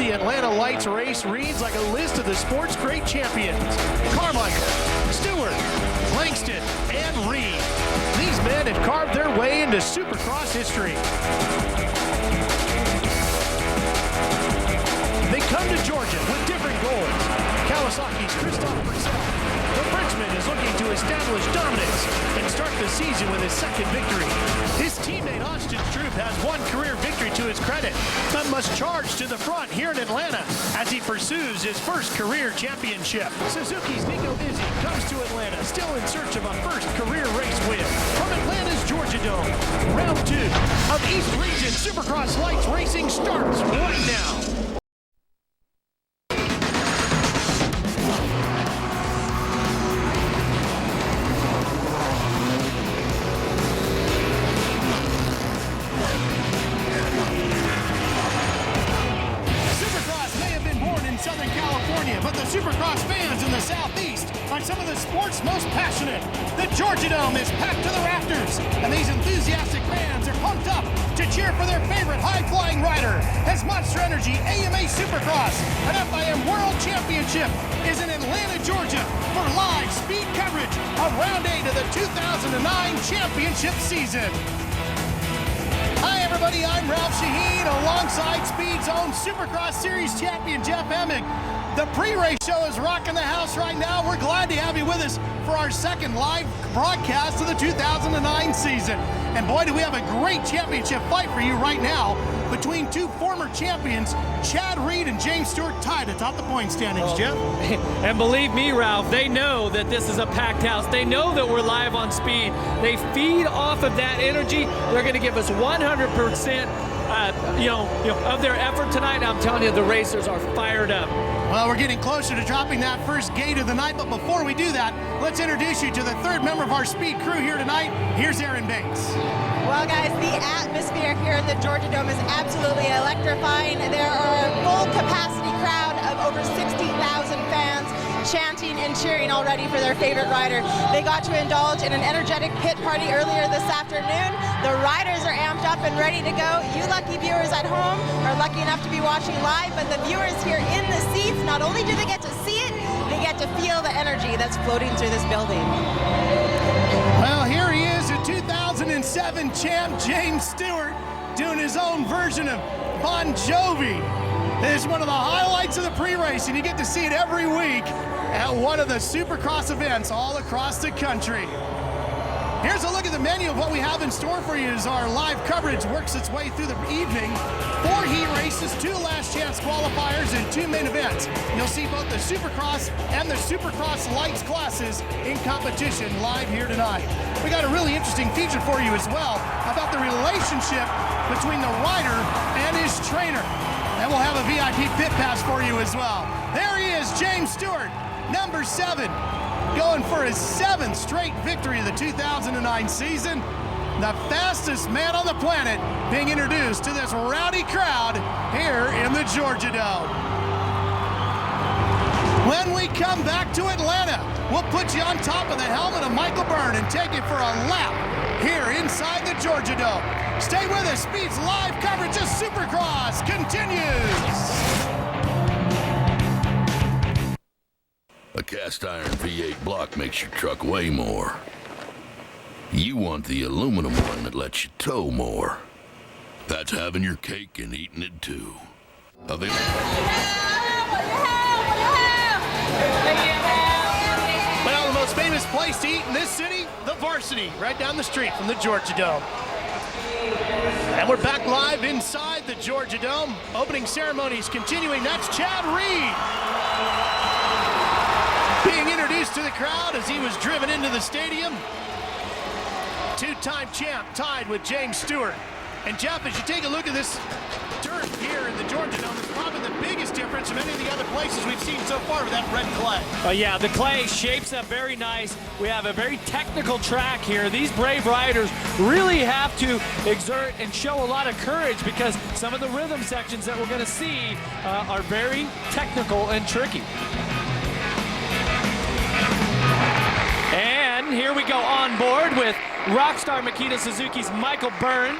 the Atlanta Lights race reads like a list of the sport's great champions. Carmichael, Stewart, Langston, and Reed. These men have carved their way into Supercross history. They come to Georgia with different goals. Kawasaki's Christophe Pourcel. The Frenchman is looking to establish dominance and start the season with his second victory. His teammate Austin Stroupe has one career victory to his credit, but must charge to the front here in Atlanta as he pursues his first career championship. Suzuki's Nico Izzi comes to Atlanta, still in search of a first career race win. From Atlanta's Georgia Dome, round 2 of East Region Supercross Lights Racing starts right now. Southern California, but the Supercross fans in the Southeast are some of the sport's most passionate. The Georgia Dome is packed to the rafters, and these enthusiastic fans are pumped up to cheer for their favorite high-flying rider as Monster Energy AMA Supercross, an FIM World Championship, is in Atlanta, Georgia for live speed coverage of Round 8 of the 2009 championship season. Hi everybody, I'm Ralph Shaheen alongside Speed Zone Supercross Series champion Jeff Emig. The pre-race show is rocking the house right now. We're glad to have you with us for our second live broadcast of the 2009 season. And boy, do we have a great championship fight for you right now between two former champions, Chad Reed and James Stewart, tied atop the point standings, Jeff. And believe me, Ralph, they know that this is a packed house. They know that we're live on Speed. They feed off of that energy. They're going to give us 100% of their effort tonight. I'm telling you, the racers are fired up. Well, we're getting closer to dropping that first gate of the night, but before we do that, let's introduce you to the third member of our Speed crew here tonight. Here's Aaron Bates. Well, guys, the atmosphere here in the Georgia Dome is absolutely electrifying. There are a full capacity crowd of over 60,000 fans chanting and cheering already for their favorite rider. They got to indulge in an energetic pit party earlier this afternoon. The riders are amped up and ready to go. You lucky viewers at home are lucky enough to be watching live, but the viewers here in the seats, not only do they get to see it, they get to feel the energy that's floating through this building. Well, here he is, a 2007 champ, James Stewart, doing his own version of Bon Jovi. This is one of the highlights of the pre-race, and you get to see it every week at one of the Supercross events all across the country. Here's a look at the menu of what we have in store for you as our live coverage works its way through the evening. 4 heat races, 2 last chance qualifiers, and 2 main events. You'll see both the Supercross and the Supercross Lights classes in competition live here tonight. We got a really interesting feature for you as well about the relationship between the rider and his trainer. And we'll have a VIP pit pass for you as well. There he is, James Stewart, number 7. Going for his 7th straight victory of the 2009 season. The fastest man on the planet being introduced to this rowdy crowd here in the Georgia Dome. When we come back to Atlanta, we'll put you on top of the helmet of Michael Byrne and take you for a lap here inside the Georgia Dome. Stay with us. Speed's live coverage of Supercross continues. A cast iron V8 block makes your truck weigh more. You want the aluminum one that lets you tow more. That's having your cake and eating it too. Available. Well, the most famous place to eat in this city, the Varsity, right down the street from the Georgia Dome. And we're back live inside the Georgia Dome. Opening ceremonies continuing. That's Chad Reed being introduced to the crowd as he was driven into the stadium. 2-time champ tied with James Stewart. And Jeff, as you take a look at this dirt here in the Georgia Dome, it's probably the biggest difference from any of the other places we've seen so far with that red clay. Yeah, the clay shapes up very nice. We have a very technical track here. These brave riders really have to exert and show a lot of courage because some of the rhythm sections that we're going to see are very technical and tricky. And here we go on board with Rockstar Makita Suzuki's Michael Byrne.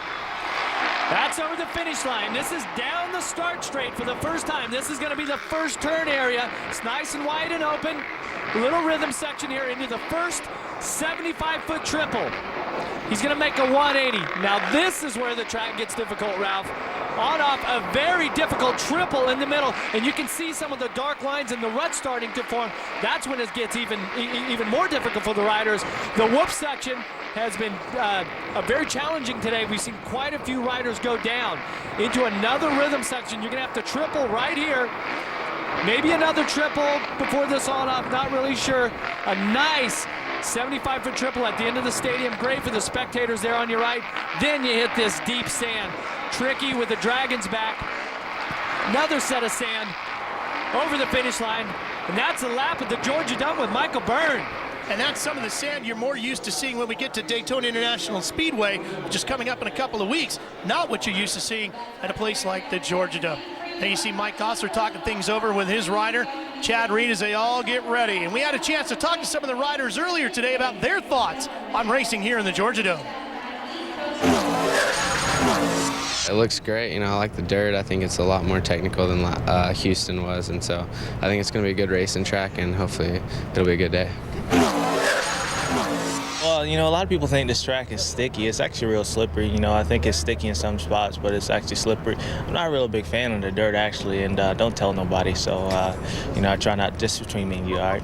That's over the finish line. This is down the start straight for the first time. This is going to be the first turn area. It's nice and wide and open. Little rhythm section here into the first 75-foot triple. He's going to make a 180. Now this is where the track gets difficult, Ralph. On off a very difficult triple in the middle, and you can see some of the dark lines and the rut starting to form. That's when it gets even more difficult for the riders. The whoop section has been very challenging today. We've seen quite a few riders go down into another rhythm section. You're gonna have to triple right here. Maybe another triple before this on off, not really sure. A nice 75-foot triple at the end of the stadium. Great for the spectators there on your right. Then you hit this deep sand. Tricky with the dragon's back. Another set of sand over the finish line. And that's a lap at the Georgia Dome with Michael Byrne. And that's some of the sand you're more used to seeing when we get to Daytona International Speedway, which is coming up in a couple of weeks. Not what you're used to seeing at a place like the Georgia Dome. Then you see Mike Gosler talking things over with his rider, Chad Reed, as they all get ready. And we had a chance to talk to some of the riders earlier today about their thoughts on racing here in the Georgia Dome. It looks great. You know, I like the dirt. I think it's a lot more technical than Houston was, and so I think it's going to be a good racing track, and hopefully it'll be a good day. Well, you know, a lot of people think this track is sticky. It's actually real slippery. You know, I think it's sticky in some spots, but it's actually slippery. I'm not a real big fan of the dirt, actually, and don't tell nobody. So, you know, I try not, just between me and you, all right?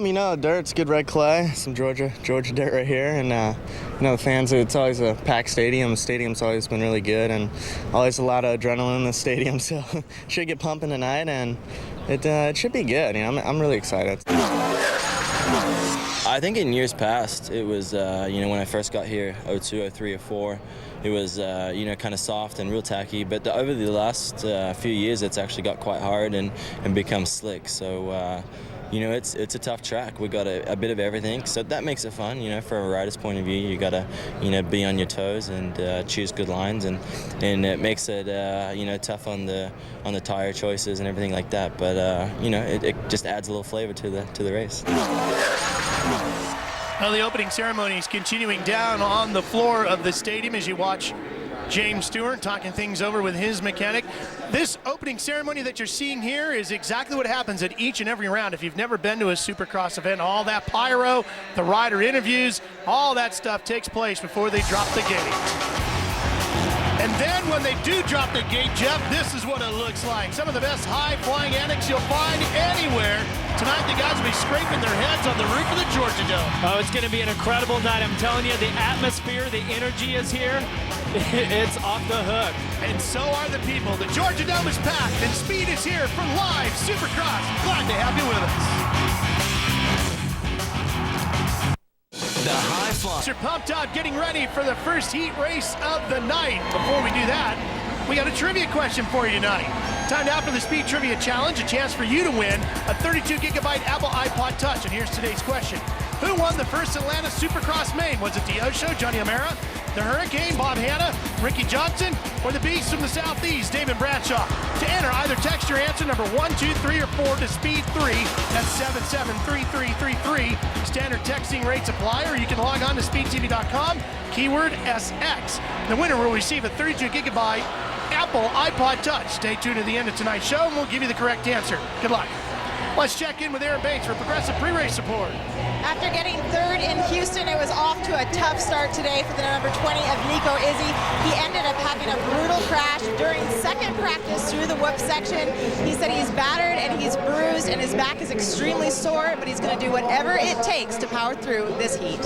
You know, dirt's good red clay, some Georgia dirt right here, and you know, the fans, it's always a packed stadium. The stadium's always been really good, and always a lot of adrenaline in the stadium, so should get pumping tonight, and it should be good. You know, I'm really excited. I think in years past, it was, you know, when I first got here, 02, 03, 04, it was, you know, kind of soft and real tacky. But over the last few years, it's actually got quite hard and become slick. So, you know, it's a tough track. We got a bit of everything, so that makes it fun. You know, from a rider's point of view, you gotta, you know, be on your toes and choose good lines, and it makes it, you know, tough on the tire choices and everything like that. But you know, it just adds a little flavor to the race. Well, the opening ceremony is continuing down on the floor of the stadium as you watch James Stewart talking things over with his mechanic. This opening ceremony that you're seeing here is exactly what happens at each and every round. If you've never been to a Supercross event, all that pyro, the rider interviews, all that stuff takes place before they drop the gate. And then when they do drop the gate, Jeff, this is what it looks like. Some of the best high-flying antics you'll find anywhere. Tonight, the guys will be scraping their heads on the roof of the Georgia Dome. Oh, it's going to be an incredible night. I'm telling you, the atmosphere, the energy is here. It's off the hook. And so are the people. The Georgia Dome is packed, and speed is here for live Supercross. Glad to have you with us. The high fly. You're pumped up, getting ready for the first heat race of the night. Before we do that, we got a trivia question for you tonight. Time now for the Speed Trivia Challenge, a chance for you to win a 32-gigabyte Apple iPod Touch. And here's today's question. Who won the first Atlanta Supercross main? Was it the Osho, Johnny O'Mara, the Hurricane, Bob Hanna, Ricky Johnson, or the Beast from the Southeast, David Bradshaw? To enter, either text your answer number 1, 2, 3, or 4 to Speed 3. That's 773333. Standard texting rates apply, or you can log on to speedtv.com, keyword SX. The winner will receive a 32-gigabyte Apple iPod Touch. Stay tuned to the end of tonight's show, and we'll give you the correct answer. Good luck. Let's check in with Aaron Banks for Progressive pre-race support. After getting third in Houston, it was off to a tough start today for the number 20 of Nico, Izzi. He ended up having a brutal crash during second practice through the whoop section. He said he's battered and he's bruised and his back is extremely sore, but he's going to do whatever it takes to power through this heat.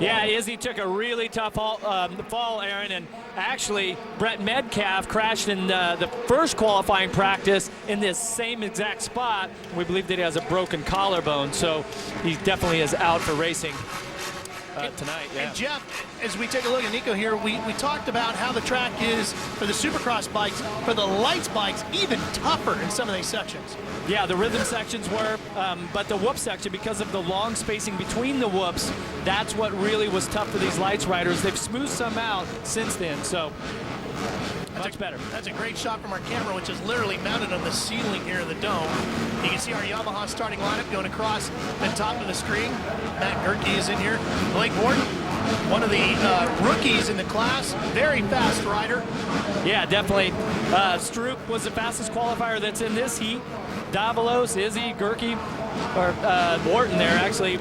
Yeah, Izzi took a really tough fall, Aaron, and actually Brett Metcalfe crashed in the first qualifying practice in this same exact spot. We believe that he has a broken collarbone, so he definitely is out for racing tonight. Yeah. And Jeff, as we take a look at Nico here, we talked about how the track is for the Supercross bikes, for the Lites bikes, even tougher in some of these sections. Yeah, the rhythm sections were, but the whoop section, because of the long spacing between the whoops, that's what really was tough for these Lites riders. They've smoothed some out since then, so much better. That's a great shot from our camera, which is literally mounted on the ceiling here in the dome. You can see our Yamaha starting lineup going across the top of the screen. Matt Gerke is in here. Blake Wharton, one of the rookies in the class. Very fast rider. Yeah, definitely. Stroupe was the fastest qualifier that's in this heat. Davalos, Izzi, Gerke, or Wharton there, actually.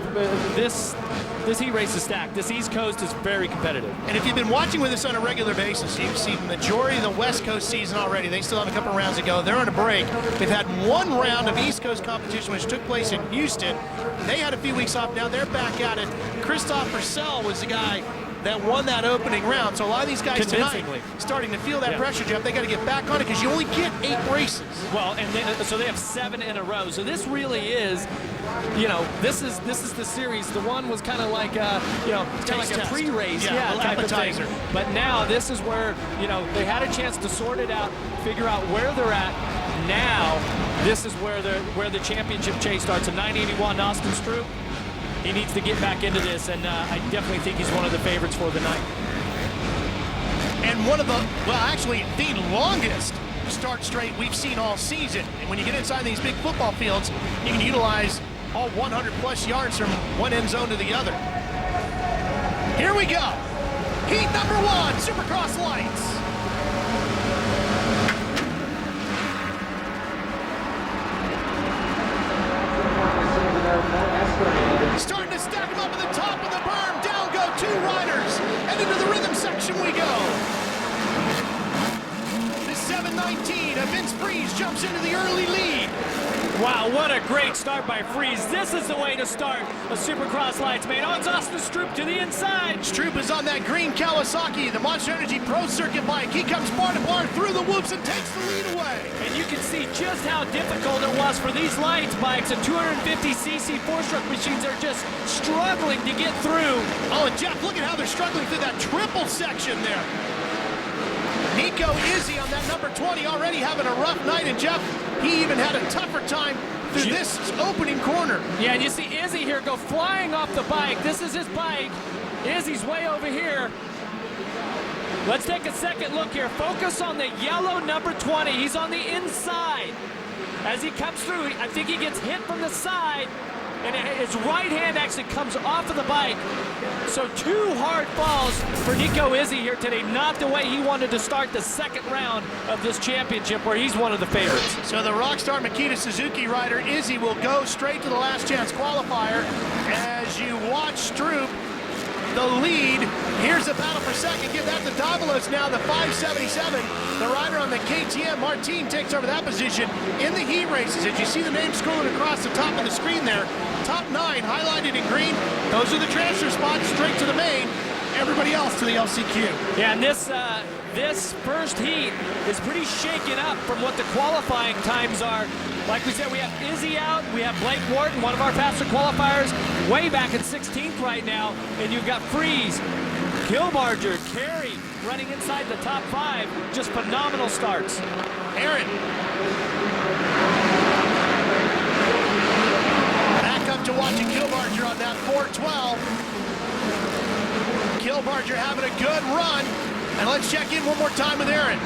This heat race is stacked. This East Coast is very competitive. And if you've been watching with us on a regular basis, you've seen the majority of the West Coast season already. They still have a couple rounds to go. They're on a break. They've had one round of East Coast competition, which took place in Houston. They had a few weeks off. Now they're back at it. Christophe Pourcel was the guy that won that opening round. So a lot of these guys tonight starting to feel that pressure, Jeff. They got to get back on it because you only get 8 races. Well, and so they have 7 in a row. So this really is, you know, this is the series. The one was kind of like, you know, kind of like a pre-race, type of thing. But now this is where, you know, they had a chance to sort it out, figure out where they're at. Now this is where the championship chase starts. A 981 Austin Stroupe. He needs to get back into this, and I definitely think he's one of the favorites for the night. And one of the, well, actually the longest start straight we've seen all season. And when you get inside these big football fields, you can utilize all 100+ yards from one end zone to the other. Here we go. Heat number 1, Supercross Lites. Starting to stack them up at the top of the berm. Down go 2 riders. And into the rhythm section we go. The 719 of Vince Freeze jumps into the early lead. Wow, what a great start by Freeze. This is the way to start a Supercross Lites, man. Oh, it's Austin Stroupe to the inside. Stroupe is on that green Kawasaki, the Monster Energy Pro Circuit bike. He comes bar to bar through the whoops and takes the lead away. And you can see just how difficult it was for these Lites bikes. The 250cc 4-stroke machines are just struggling to get through. Oh, and Jeff, look at how they're struggling through that triple section there. Nico Izzi on that number 20 already having a rough night, and Jeff, he even had a tougher time through this opening corner. Yeah, and you see Izzi here go flying off the bike. This is his bike. Izzi's way over here. Let's take a second look here. Focus on the yellow number 20. He's on the inside. As he comes through, I think he gets hit from the side, and his right hand actually comes off of the bike. So 2 hard falls for Nico Izzi here today. Not the way he wanted to start the second round of this championship, where he's one of the favorites. So the Rockstar Makita Suzuki rider Izzi will go straight to the last chance qualifier. As you watch Stroupe, the lead. Here's a battle for second. Give that to Davalos now, the 577. The rider on the KTM, Martin, takes over that position in the heat races. As you see the names scrolling across the top of the screen there, top 9 highlighted in green. Those are the transfer spots straight to the main. Everybody else to the LCQ. Yeah, and this first heat is pretty shaken up from what the qualifying times are. Like we said, we have Izzi out, we have Blake Wharton, one of our faster qualifiers, way back in 16th right now, and you've got Freeze, Kilbarger, Carey running inside the top 5. Just phenomenal starts. Aaron. Back up to watching Kilbarger on that 412. Kilbarger having a good run. And let's check in one more time with Aaron.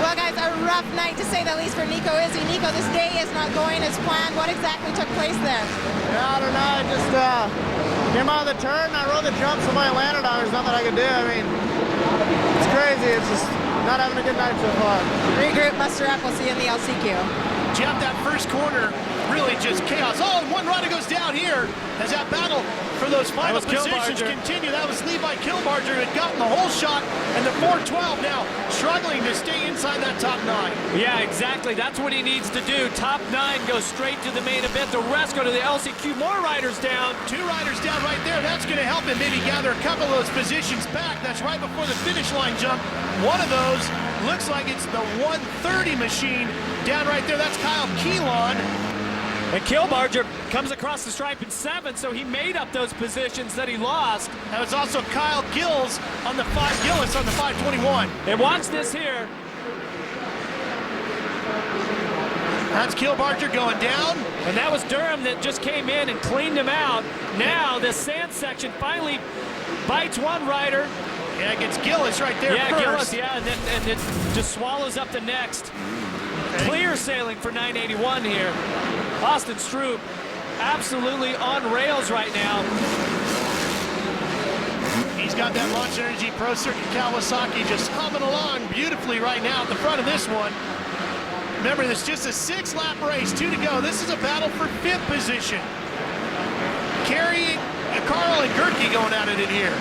Well, guys, a rough night to say the least for Nico Izzi. Nico, this day is not going as planned. What exactly took place there? Yeah, I don't know. I just came out of the turn, I rode the jump, somebody landed on it. There's nothing I could do. I mean, it's crazy. It's just not having a good night so far. Regroup, muster up. We'll see you in the LCQ. Jeff, that first corner, really just chaos. Oh, and one rider goes down here as that battle for those final positions continue. That was Levi Kilbarger who had gotten the whole shot, and the 412 now struggling to stay inside that top 9. Yeah, exactly. That's what he needs to do. Top 9 goes straight to the main event. The rest go to the LCQ. More riders down. 2 riders down right there. That's going to help him maybe gather a couple of those positions back. That's right before the finish line jump. One of those looks like it's the 130 machine down right there. That's Kyle Keelan. And Kilbarger comes across the stripe in 7th, so he made up those positions that he lost. That was also Kyle Gillis on the 521. And watch this here. That's Kilbarger going down. And that was Durham that just came in and cleaned him out. Now the sand section finally bites one rider. Yeah, it gets Gillis right there first. Gillis, yeah, and then just swallows up the next. Okay. Clear sailing for 981 here. Austin Stroupe absolutely on rails right now. He's got that Monster Energy Pro Circuit Kawasaki just humming along beautifully right now at the front of this one. Remember, this is just a 6-lap race, 2 to go. This is a battle for 5th position. Carrie, Carl, and Gerke going at it in here.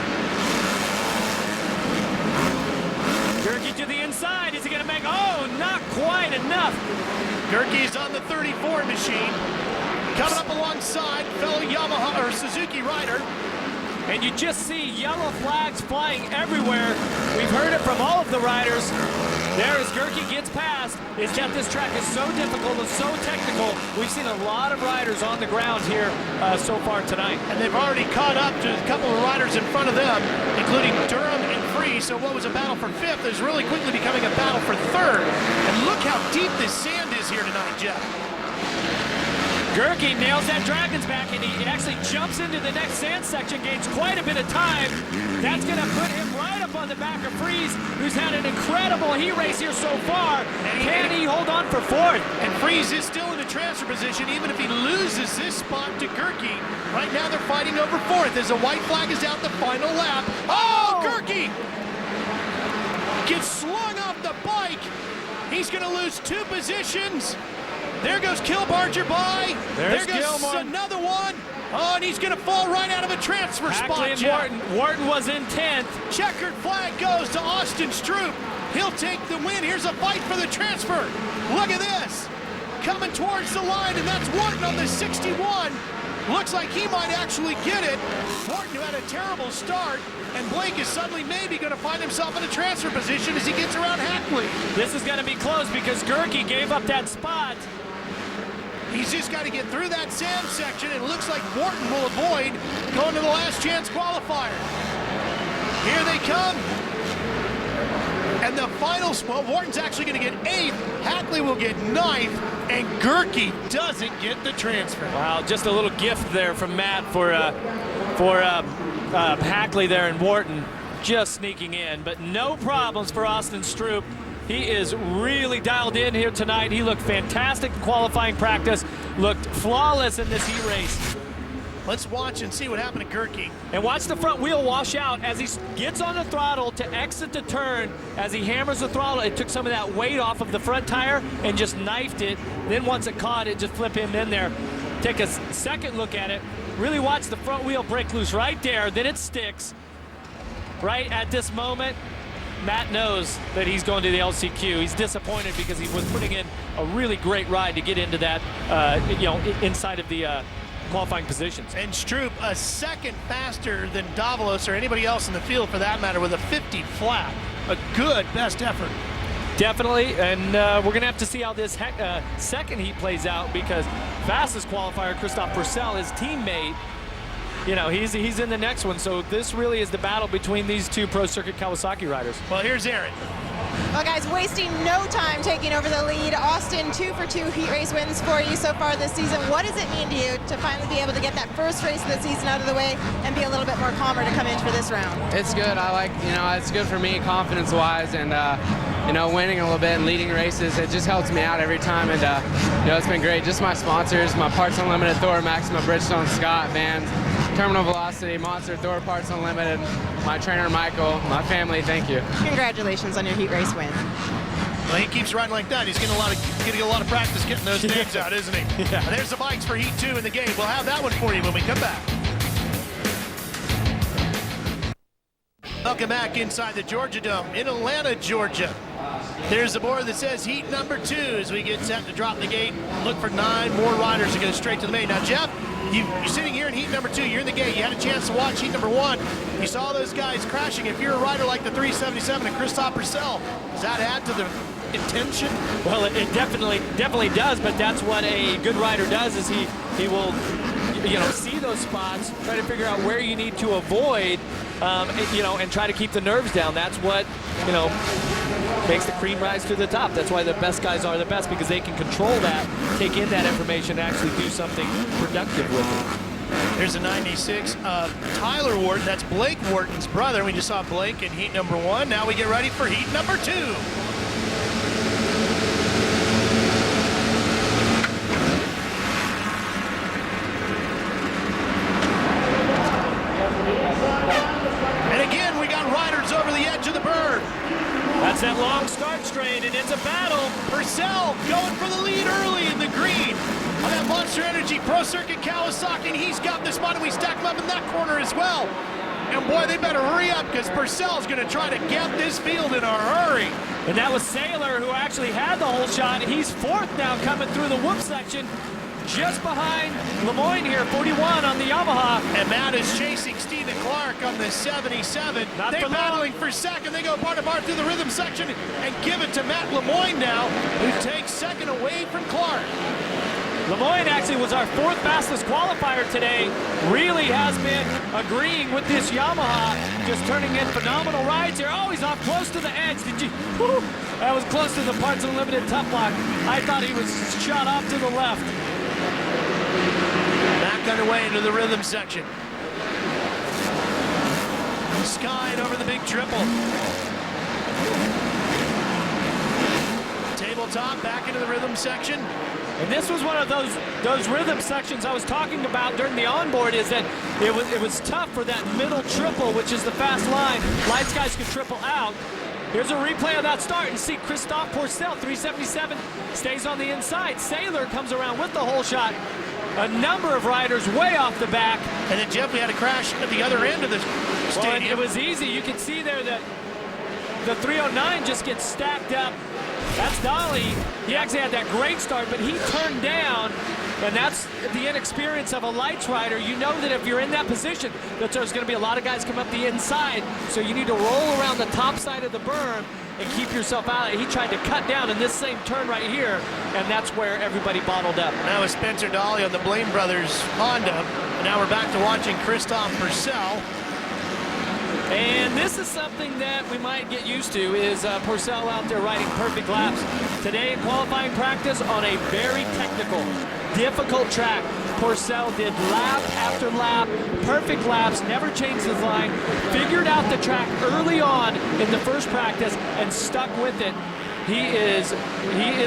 Gerke to the inside. Is he going to make? Oh, not quite enough. Gerke's on the 34 machine. Coming up alongside fellow Yamaha or Suzuki rider. And you just see yellow flags flying everywhere. We've heard it from all of the riders. There as Gerke gets past, is that this track is so difficult and so technical. We've seen a lot of riders on the ground here so far tonight. And they've already caught up to a couple of riders in front of them, including Durham and Free. So what was a battle for 5th is really quickly becoming a battle for 3rd. And look how deep this sand is here tonight, Jeff. Gerke nails that Dragon's back, and he actually jumps into the next sand section, gains quite a bit of time. That's going to put him right up on the back of Freeze, who's had an incredible heat race here so far. Can he hold on for 4th? And Freeze is still in a transfer position, even if he loses this spot to Gerke. Right now they're fighting over 4th as a white flag is out the final lap. Oh, Gerke gets slung off the bike. He's going to lose 2 positions. There goes Kilbarger by. There goes Gilmore. Another one. Oh, and he's going to fall right out of a transfer spot, Jeff. Wharton was in 10th. Checkered flag goes to Austin Stroupe. He'll take the win. Here's a fight for the transfer. Look at this. Coming towards the line, and that's Wharton on the 61. Looks like he might actually get it. Wharton, who had a terrible start, and Blake is suddenly maybe going to find himself in a transfer position as he gets around Hackley. This is going to be close because Gerke gave up that spot. He's just got to get through that sand section. It looks like Wharton will avoid going to the last chance qualifier. Here they come. And the final, well, Wharton's actually going to get 8th. Hackley will get 9th. And Gerke doesn't get the transfer. Wow, just a little gift there from Matt for Hackley there and Wharton just sneaking in. But no problems for Austin Stroupe. He is really dialed in here tonight. He looked fantastic in qualifying practice, looked flawless in this heat race. Let's watch and see what happened to Gerke. And watch the front wheel wash out as he gets on the throttle to exit the turn. As he hammers the throttle, it took some of that weight off of the front tire and just knifed it. Then once it caught it, just flip him in there. Take a second look at it. Really watch the front wheel break loose right there. Then it sticks. Right at this moment, Matt knows that he's going to the LCQ. He's disappointed because he was putting in a really great ride to get into that, inside of the qualifying positions. And Stroupe a second faster than Davalos or anybody else in the field for that matter with a 50 flat. A good best effort. Definitely, and we're going to have to see how this second heat plays out because fastest qualifier, Christophe Pourcel, his teammate, he's in the next one. So this really is the battle between these 2 Pro Circuit Kawasaki riders. Well, here's Aaron. Well, guys, wasting no time taking over the lead. Austin, 2 for 2 heat race wins for you so far this season. What does it mean to you to finally be able to get that first race of the season out of the way and be a little bit more calmer to come in for this round? It's good. I like, it's good for me confidence-wise, and winning a little bit and leading races. It just helps me out every time, and it's been great. Just my sponsors, my Parts Unlimited, Thor, Maxima, Bridgestone, Scott, Vans, Terminal Velocity, Monster, Thor, Parts Unlimited, my trainer Michael, my family. Thank you. Congratulations on your heat race win. Well, he keeps riding like that. He's getting a lot of practice getting those names out, isn't he? Yeah. And there's the bikes for Heat 2 in the game. We'll have that one for you when we come back. Welcome back inside the Georgia Dome in Atlanta, Georgia. There's the board that says heat number 2 as we get set to drop the gate. Look for 9 more riders to go straight to the main. Now, Jeff, you're sitting here in heat number 2. You're in the gate. You had a chance to watch heat number 1. You saw those guys crashing. If you're a rider like the 377 and Christophe Pourcel, does that add to the intention? Well, it definitely does, but that's what a good rider does is he will see those spots, try to figure out where you need to avoid, and try to keep the nerves down. That's what, makes the cream rise to the top. That's why the best guys are the best, because they can control that, take in that information, and actually do something productive with it. There's a 96 of Tyler Wharton. That's Blake Wharton's brother. We just saw Blake in heat number 1. Now we get ready for heat number 2. And again, It's that long start straight, and it's a battle. Pourcel going for the lead early in the green on that Monster Energy Pro Circuit Kawasaki, and he's got the spot, and we stack him up in that corner as well. And boy, they better hurry up because Pourcel's going to try to get this field in a hurry. And that was Saylor who actually had the whole shot. He's fourth now coming through the whoop section, just behind Lemoyne here, 41 on the Yamaha. And Matt is chasing Stephen Clark on the 77. They're battling for second. They go bar to bar through the rhythm section and give it to Matt Lemoyne now, who takes second away from Clark. Lemoyne actually was our fourth fastest qualifier today. Really has been agreeing with this Yamaha, just turning in phenomenal rides here. Oh, he's off close to the edge. Did you? Whew, that was close to the Parts Unlimited tough block. I thought he was shot off to the left. Back underway into the rhythm section. Skied over the big triple. Tabletop back into the rhythm section. And this was one of those rhythm sections I was talking about during the onboard, is that it was tough for that middle triple, which is the fast line. Lights guys could triple out. Here's a replay of that start, and see Christophe Pourcel, 377, stays on the inside. Saylor comes around with the whole shot. A number of riders way off the back. And then Jeff, we had a crash at the other end of the stadium. Well, it was easy. You can see there that the 309 just gets stacked up. That's Dolly. He actually had that great start, but he turned down, and that's the inexperience of a lights rider. You know that if you're in that position, that there's going to be a lot of guys come up the inside, so you need to roll around the top side of the berm and keep yourself out. He tried to cut down in this same turn right here, and that's where everybody bottled up. That was Spencer Dolly on the Blaine Brothers Honda. And now we're back to watching Christophe Pourcel. And this is something that we might get used to, is Pourcel out there riding perfect laps. Today in qualifying practice on a very technical, difficult track, Pourcel did lap after lap, perfect laps, never changed his line, figured out the track early on in the first practice and stuck with it. He is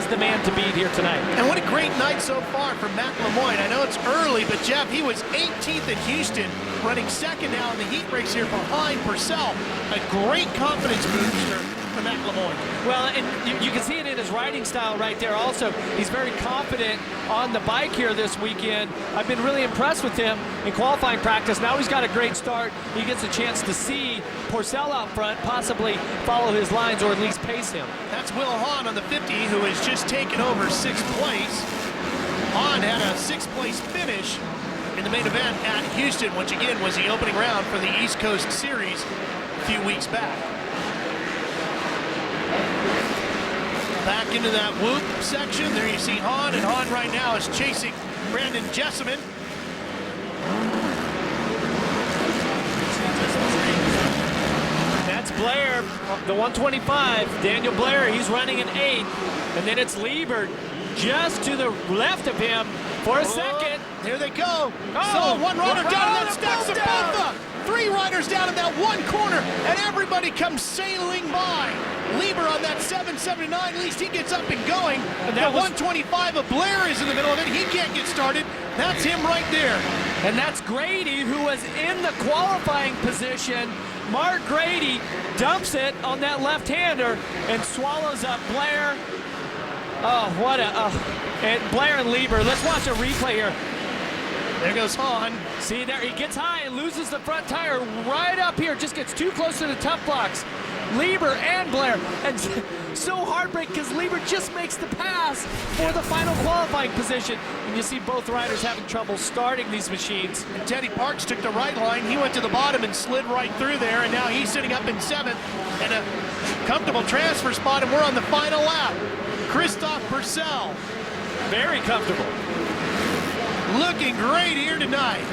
the man to beat here tonight. And what a great night so far for Matt Lemoyne. I know it's early, but Jeff, he was 18th at Houston, running second now in the heat race here behind Pourcel. A great confidence booster for Matt Lemoyne. Well, and you can see it in his riding style right there also. He's very confident on the bike here this weekend. I've been really impressed with him in qualifying practice. Now he's got a great start. He gets a chance to see Pourcel out front, possibly follow his lines or at least pace him. That's Wil Hahn on the 50, who has just taken over 6th place. Hahn had a 6th place finish in the main event at Houston, which again was the opening round for the East Coast Series a few weeks back. Back into that whoop section. There you see Hahn, and Hahn right now is chasing Branden Jesseman. That's Blair, the 125. Daniel Blair, he's running an 8th. And then it's Liebert just to the left of him for a second. Here they go. Oh, so one rider down, and that stacks them both up. 3 riders down in that one corner, and everybody comes sailing by. Lieber on that 779, at least he gets up and going. And that 125 of Blair is in the middle of it. He can't get started. That's him right there. And that's Grady, who was in the qualifying position. Mark Grady dumps it on that left-hander and swallows up Blair. Oh, what a... and Blair and Lieber. Let's watch a replay here. There goes Hahn. See there, he gets high and loses the front tire right up here. Just gets too close to the tough blocks. Lieber and Blair. And so heartbreaking because Lieber just makes the pass for the final qualifying position. And you see both riders having trouble starting these machines. And Teddy Parks took the right line. He went to the bottom and slid right through there. And now he's sitting up in 7th and a comfortable transfer spot. And we're on the final lap. Christophe Pourcel. Very comfortable. Looking great here tonight.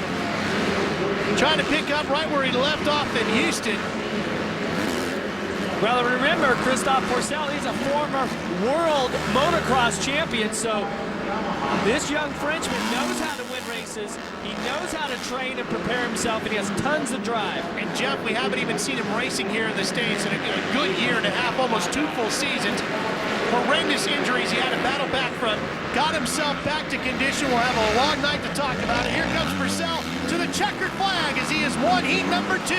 Trying to pick up right where he left off in Houston. Well, remember, Christophe Pourcel, he's a former world motocross champion, so this young Frenchman knows how to win races. He knows how to train and prepare himself, and he has tons of drive. And Jeff, we haven't even seen him racing here in the States in a good year and a half, almost 2 full seasons. Horrendous injuries he had to battle back from. Got himself back to condition. We'll have a long night to talk about it. Here comes Pourcel to the checkered flag as he has won heat number 2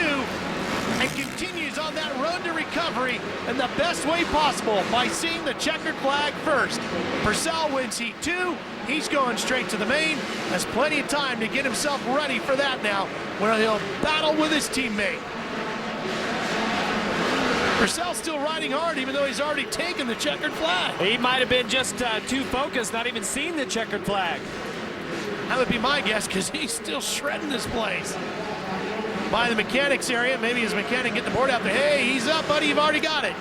and continues on that road to recovery. recovery in the best way possible by seeing the checkered flag first. Pourcel wins Heat 2. He's going straight to the main. Has plenty of time to get himself ready for that now, where he'll battle with his teammate. Pourcel's still riding hard, even though he's already taken the checkered flag. He might have been just too focused, not even seeing the checkered flag. That would be my guess, because he's still shredding this place. By the mechanics area, maybe his mechanic get the board out there. Hey, he's up, buddy, you've already got it.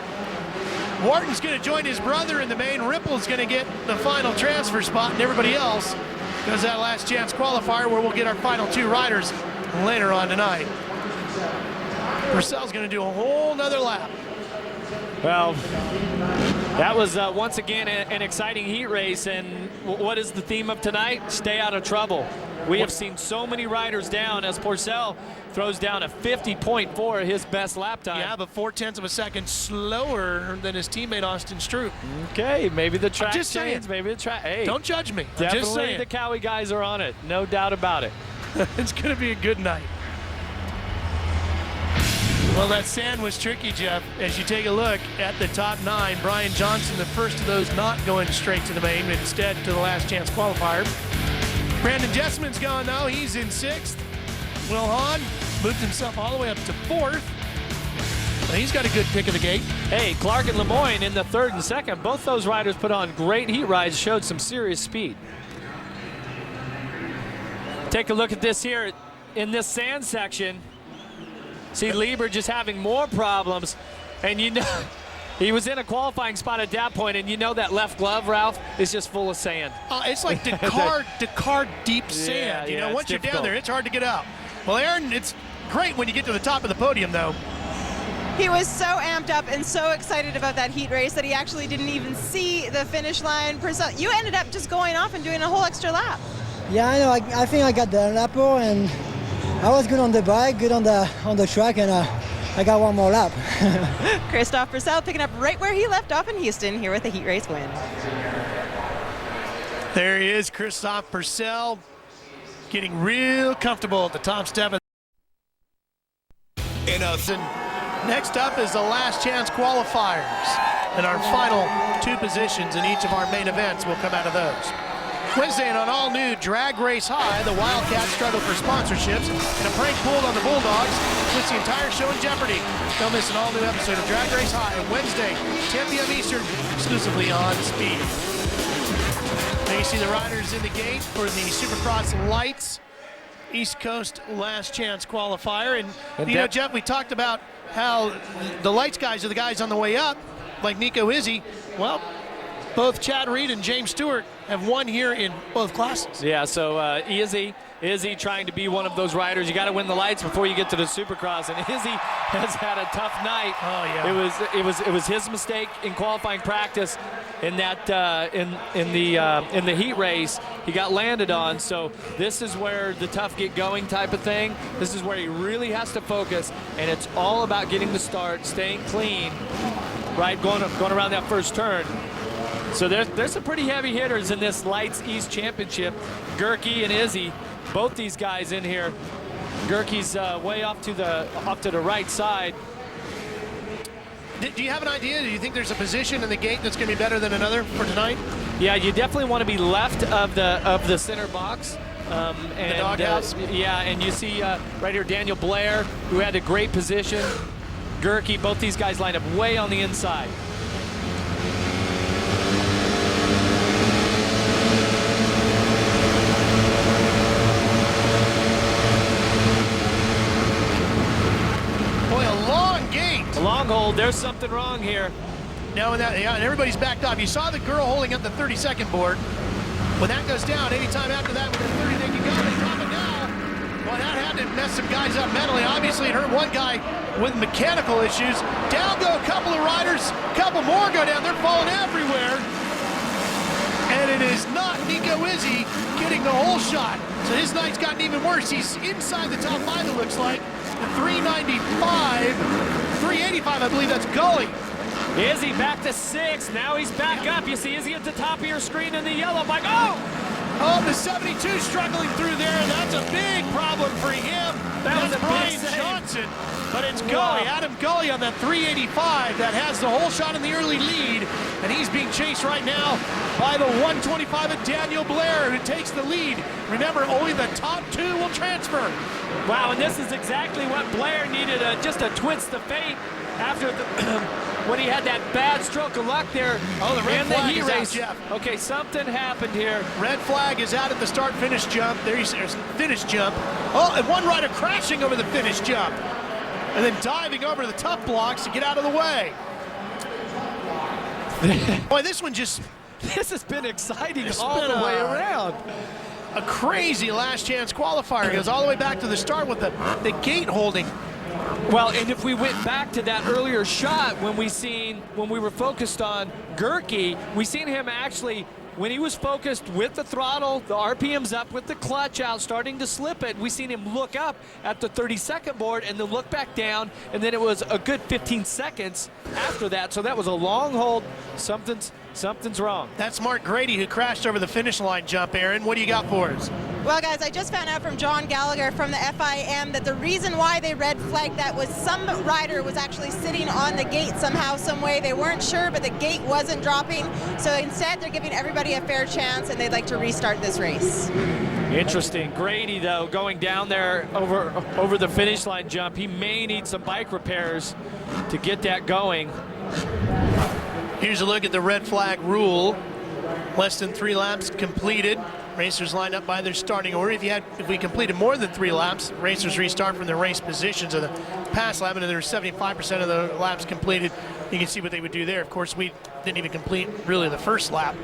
Wharton's going to join his brother in the main. Ripple's going to get the final transfer spot, and everybody else goes that last chance qualifier where we'll get our final 2 riders later on tonight. Pourcel's going to do a whole nother lap. Well, that was once again an exciting heat race, and what is the theme of tonight? Stay out of trouble. We have seen so many riders down as Pourcel throws down a 50.4, his best lap time. Yeah, but 0.4 of a second slower than his teammate Austin Stroupe. Okay, maybe the track just changed, saying. maybe the track. Hey, Don't judge me. I'm definitely just saying. the Cowie guys are on it, no doubt about it. It's going to be a good night. Well, that sand was tricky, Jeff. As you take a look at the top 9, Brian Johnson, the first of those not going straight to the main, but instead to the last chance qualifier. Branden Jesseman's gone, though. He's in 6th. Wil Hahn moved himself all the way up to 4th. But he's got a good pick of the gate. Hey, Clark and Lemoyne in the 3rd and 2nd. Both those riders put on great heat rides, showed some serious speed. Take a look at this here in this sand section. See Lieber just having more problems, and you know he was in a qualifying spot at that point, and you know that left glove, Ralph, is just full of sand. It's like Dakar deep sand. You know, once you're down there, it's hard to get up. Well, Aaron, it's great when you get to the top of the podium, though. He was so amped up and so excited about that heat race that he actually didn't even see the finish line. Pourcel, you ended up just going off and doing a whole extra lap. Yeah, I know. I think I got the lapper, and I was good on the bike, good on the track, and I got one more lap. Christophe Pourcel picking up right where he left off in Houston here with the heat race win. There he is, Christophe Pourcel, getting real comfortable at the top step. Next up is the last chance qualifiers, and our final 2 positions in each of our main events will come out of those. Wednesday and on all new Drag Race High, the Wildcats struggle for sponsorships and a prank pulled on the Bulldogs puts the entire show in jeopardy. Don't miss an all new episode of Drag Race High on Wednesday, 10 p.m. Eastern, exclusively on Speed. There you see the riders in the gate for the Supercross Lites East Coast last chance qualifier. And you know, Jeff, we talked about how the Lites guys are the guys on the way up, like Nico, Izzi. Well, both Chad Reed and James Stewart have won here in both classes. Yeah, so Izzi trying to be one of those riders. You got to win the Lites before you get to the Supercross, and Izzi has had a tough night. Oh yeah. It was his mistake in qualifying practice in that in the heat race. He got landed on. So this is where the tough get going type of thing. This is where he really has to focus, and it's all about getting the start, staying clean, right, going around that first turn. So there's some pretty heavy hitters in this Lites East Championship. Gerke and Izzi, both these guys in here. Gerke's way off to the right side. Do you have an idea? Do you think there's a position in the gate that's going to be better than another for tonight? Yeah, you definitely want to be left of the center box. And the doghouse? Yeah, and you see right here Daniel Blair, who had a great position. Gerke, both these guys lined up way on the inside. A long hold, there's something wrong here. Now, and everybody's backed off. You saw the girl holding up the 30-second board. When that goes down, anytime after that with the 30 they can go, they drop it now. Well, that had to mess some guys up mentally. Obviously, it hurt one guy with mechanical issues. Down go a couple of riders, a couple more go down. They're falling everywhere. And it is not Nico Izzi getting the whole shot. So his night's gotten even worse. He's inside the top 5, it looks like. The 395, 385, I believe that's Gully. Izzi back to 6. Now he's back up. You see Izzi at the top of your screen in the yellow bike. Oh! Oh, the 72 struggling through there, and that's a big problem for him. That was a Brian big save. Johnson, but it's Wow. Gully, Adam Gully on that 385 that has the whole shot in the early lead, and he's being chased right now by the 125 of Daniel Blair, who takes the lead. Remember, only the top two will transfer. Wow, and this is exactly what Blair needed, just a twist of fate after the when he had that bad stroke of luck there. Oh, the red in the flag heat is out, race. Jeff. Okay, something happened here. Red flag is out at the start-finish jump. There's finish jump. Oh, and one rider crashing over the finish jump, and then diving over the tough blocks to get out of the way. Boy, this one just... This has been exciting It's all been the way a- around. A crazy last chance qualifier. Goes all the way back to the start with the gate holding. Well, and if we went back to that earlier shot when we were focused on Gerke, we seen him actually, when he was focused with the throttle, the RPMs up, with the clutch out, starting to slip it, we seen him look up at the 30-second board and then look back down, and then it was a good 15 seconds after that. So that was a long hold. Something's wrong. That's Mark Grady, who crashed over the finish line jump. Aaron, what do you got for us? Well, guys, I just found out from John Gallagher from the FIM that the reason why they red flagged that was some rider was actually sitting on the gate somehow, some way. They weren't sure, but the gate wasn't dropping. So instead, they're giving everybody a fair chance, and they'd like to restart this race. Interesting. Grady, though, going down there over the finish line jump, he may need some bike repairs to get that going. Here's a look at the red flag rule. Less than 3 laps completed. Racers lined up by their starting order. If we completed more than 3 laps, racers restart from their race positions of the past lap, and there's 75% of the laps completed. You can see what they would do there. Of course, we didn't even complete really the first lap.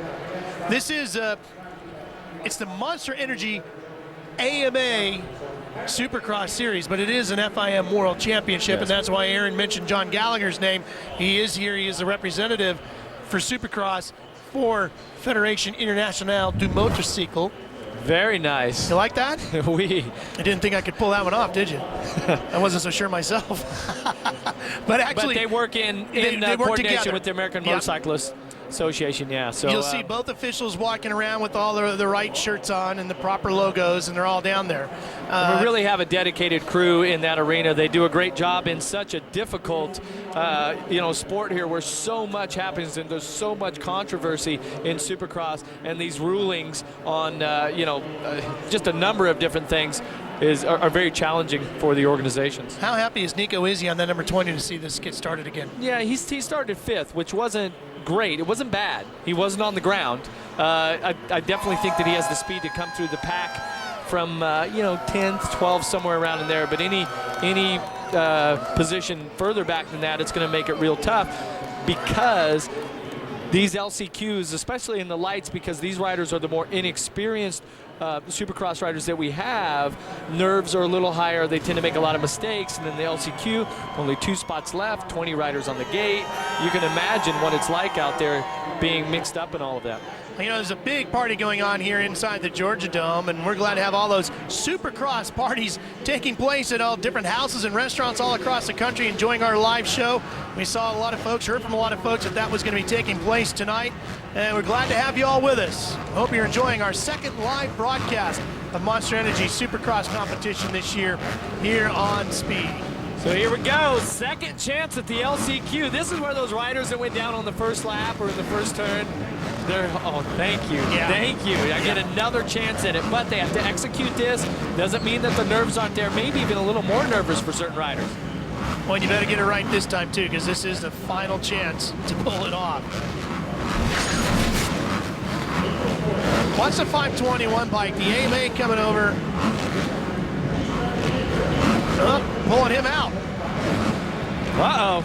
This is it's the Monster Energy AMA Supercross Series, but it is an FIM World Championship, and that's why Aaron mentioned John Gallagher's name. He is here. He is the representative for Supercross for Fédération Internationale du Motorcycle. Very nice. You like that? We. I didn't think I could pull that one off, did you? I wasn't so sure myself. But actually, But they work in they work coordination together. with the American Yep. Motorcyclists Association, yeah. So you'll see both officials walking around with all the right shirts on and the proper logos, and they're all down there. we really have a dedicated crew in that arena. They do a great job in such a difficult, sport here, where so much happens and there's so much controversy in Supercross, and these rulings on, just a number of different things are very challenging for the organizations. How happy is Nico Izzi on that number 20 to see this get started again? Yeah, he started 5th, which wasn't great. It wasn't bad. He wasn't on the ground. I definitely think that he has the speed to come through the pack from 10th, 12th, somewhere around in there. But any position further back than that, it's going to make it real tough, because these LCQs, especially in the lights, because these riders are the more inexperienced Supercross riders that we have, nerves are a little higher. They tend to make a lot of mistakes. And then the LCQ, only 2 spots left, 20 riders on the gate. You can imagine what it's like out there being mixed up and all of that. You know, there's a big party going on here inside the Georgia Dome, and we're glad to have all those Supercross parties taking place at all different houses and restaurants all across the country enjoying our live show. We saw a lot of folks, heard from a lot of folks that was going to be taking place tonight, and we're glad to have you all with us. Hope you're enjoying our second live broadcast of Monster Energy Supercross competition this year here on Speed. So here we go, second chance at the LCQ. This is where those riders that went down on the first lap or in the first turn, thank you, thank you. I get another chance at it, but they have to execute this. Doesn't mean that the nerves aren't there, maybe even a little more nervous for certain riders. Well, you better get it right this time too, because this is the final chance to pull it off. Watch the 521 bike, the AMA coming over. Pulling him out. Uh-oh.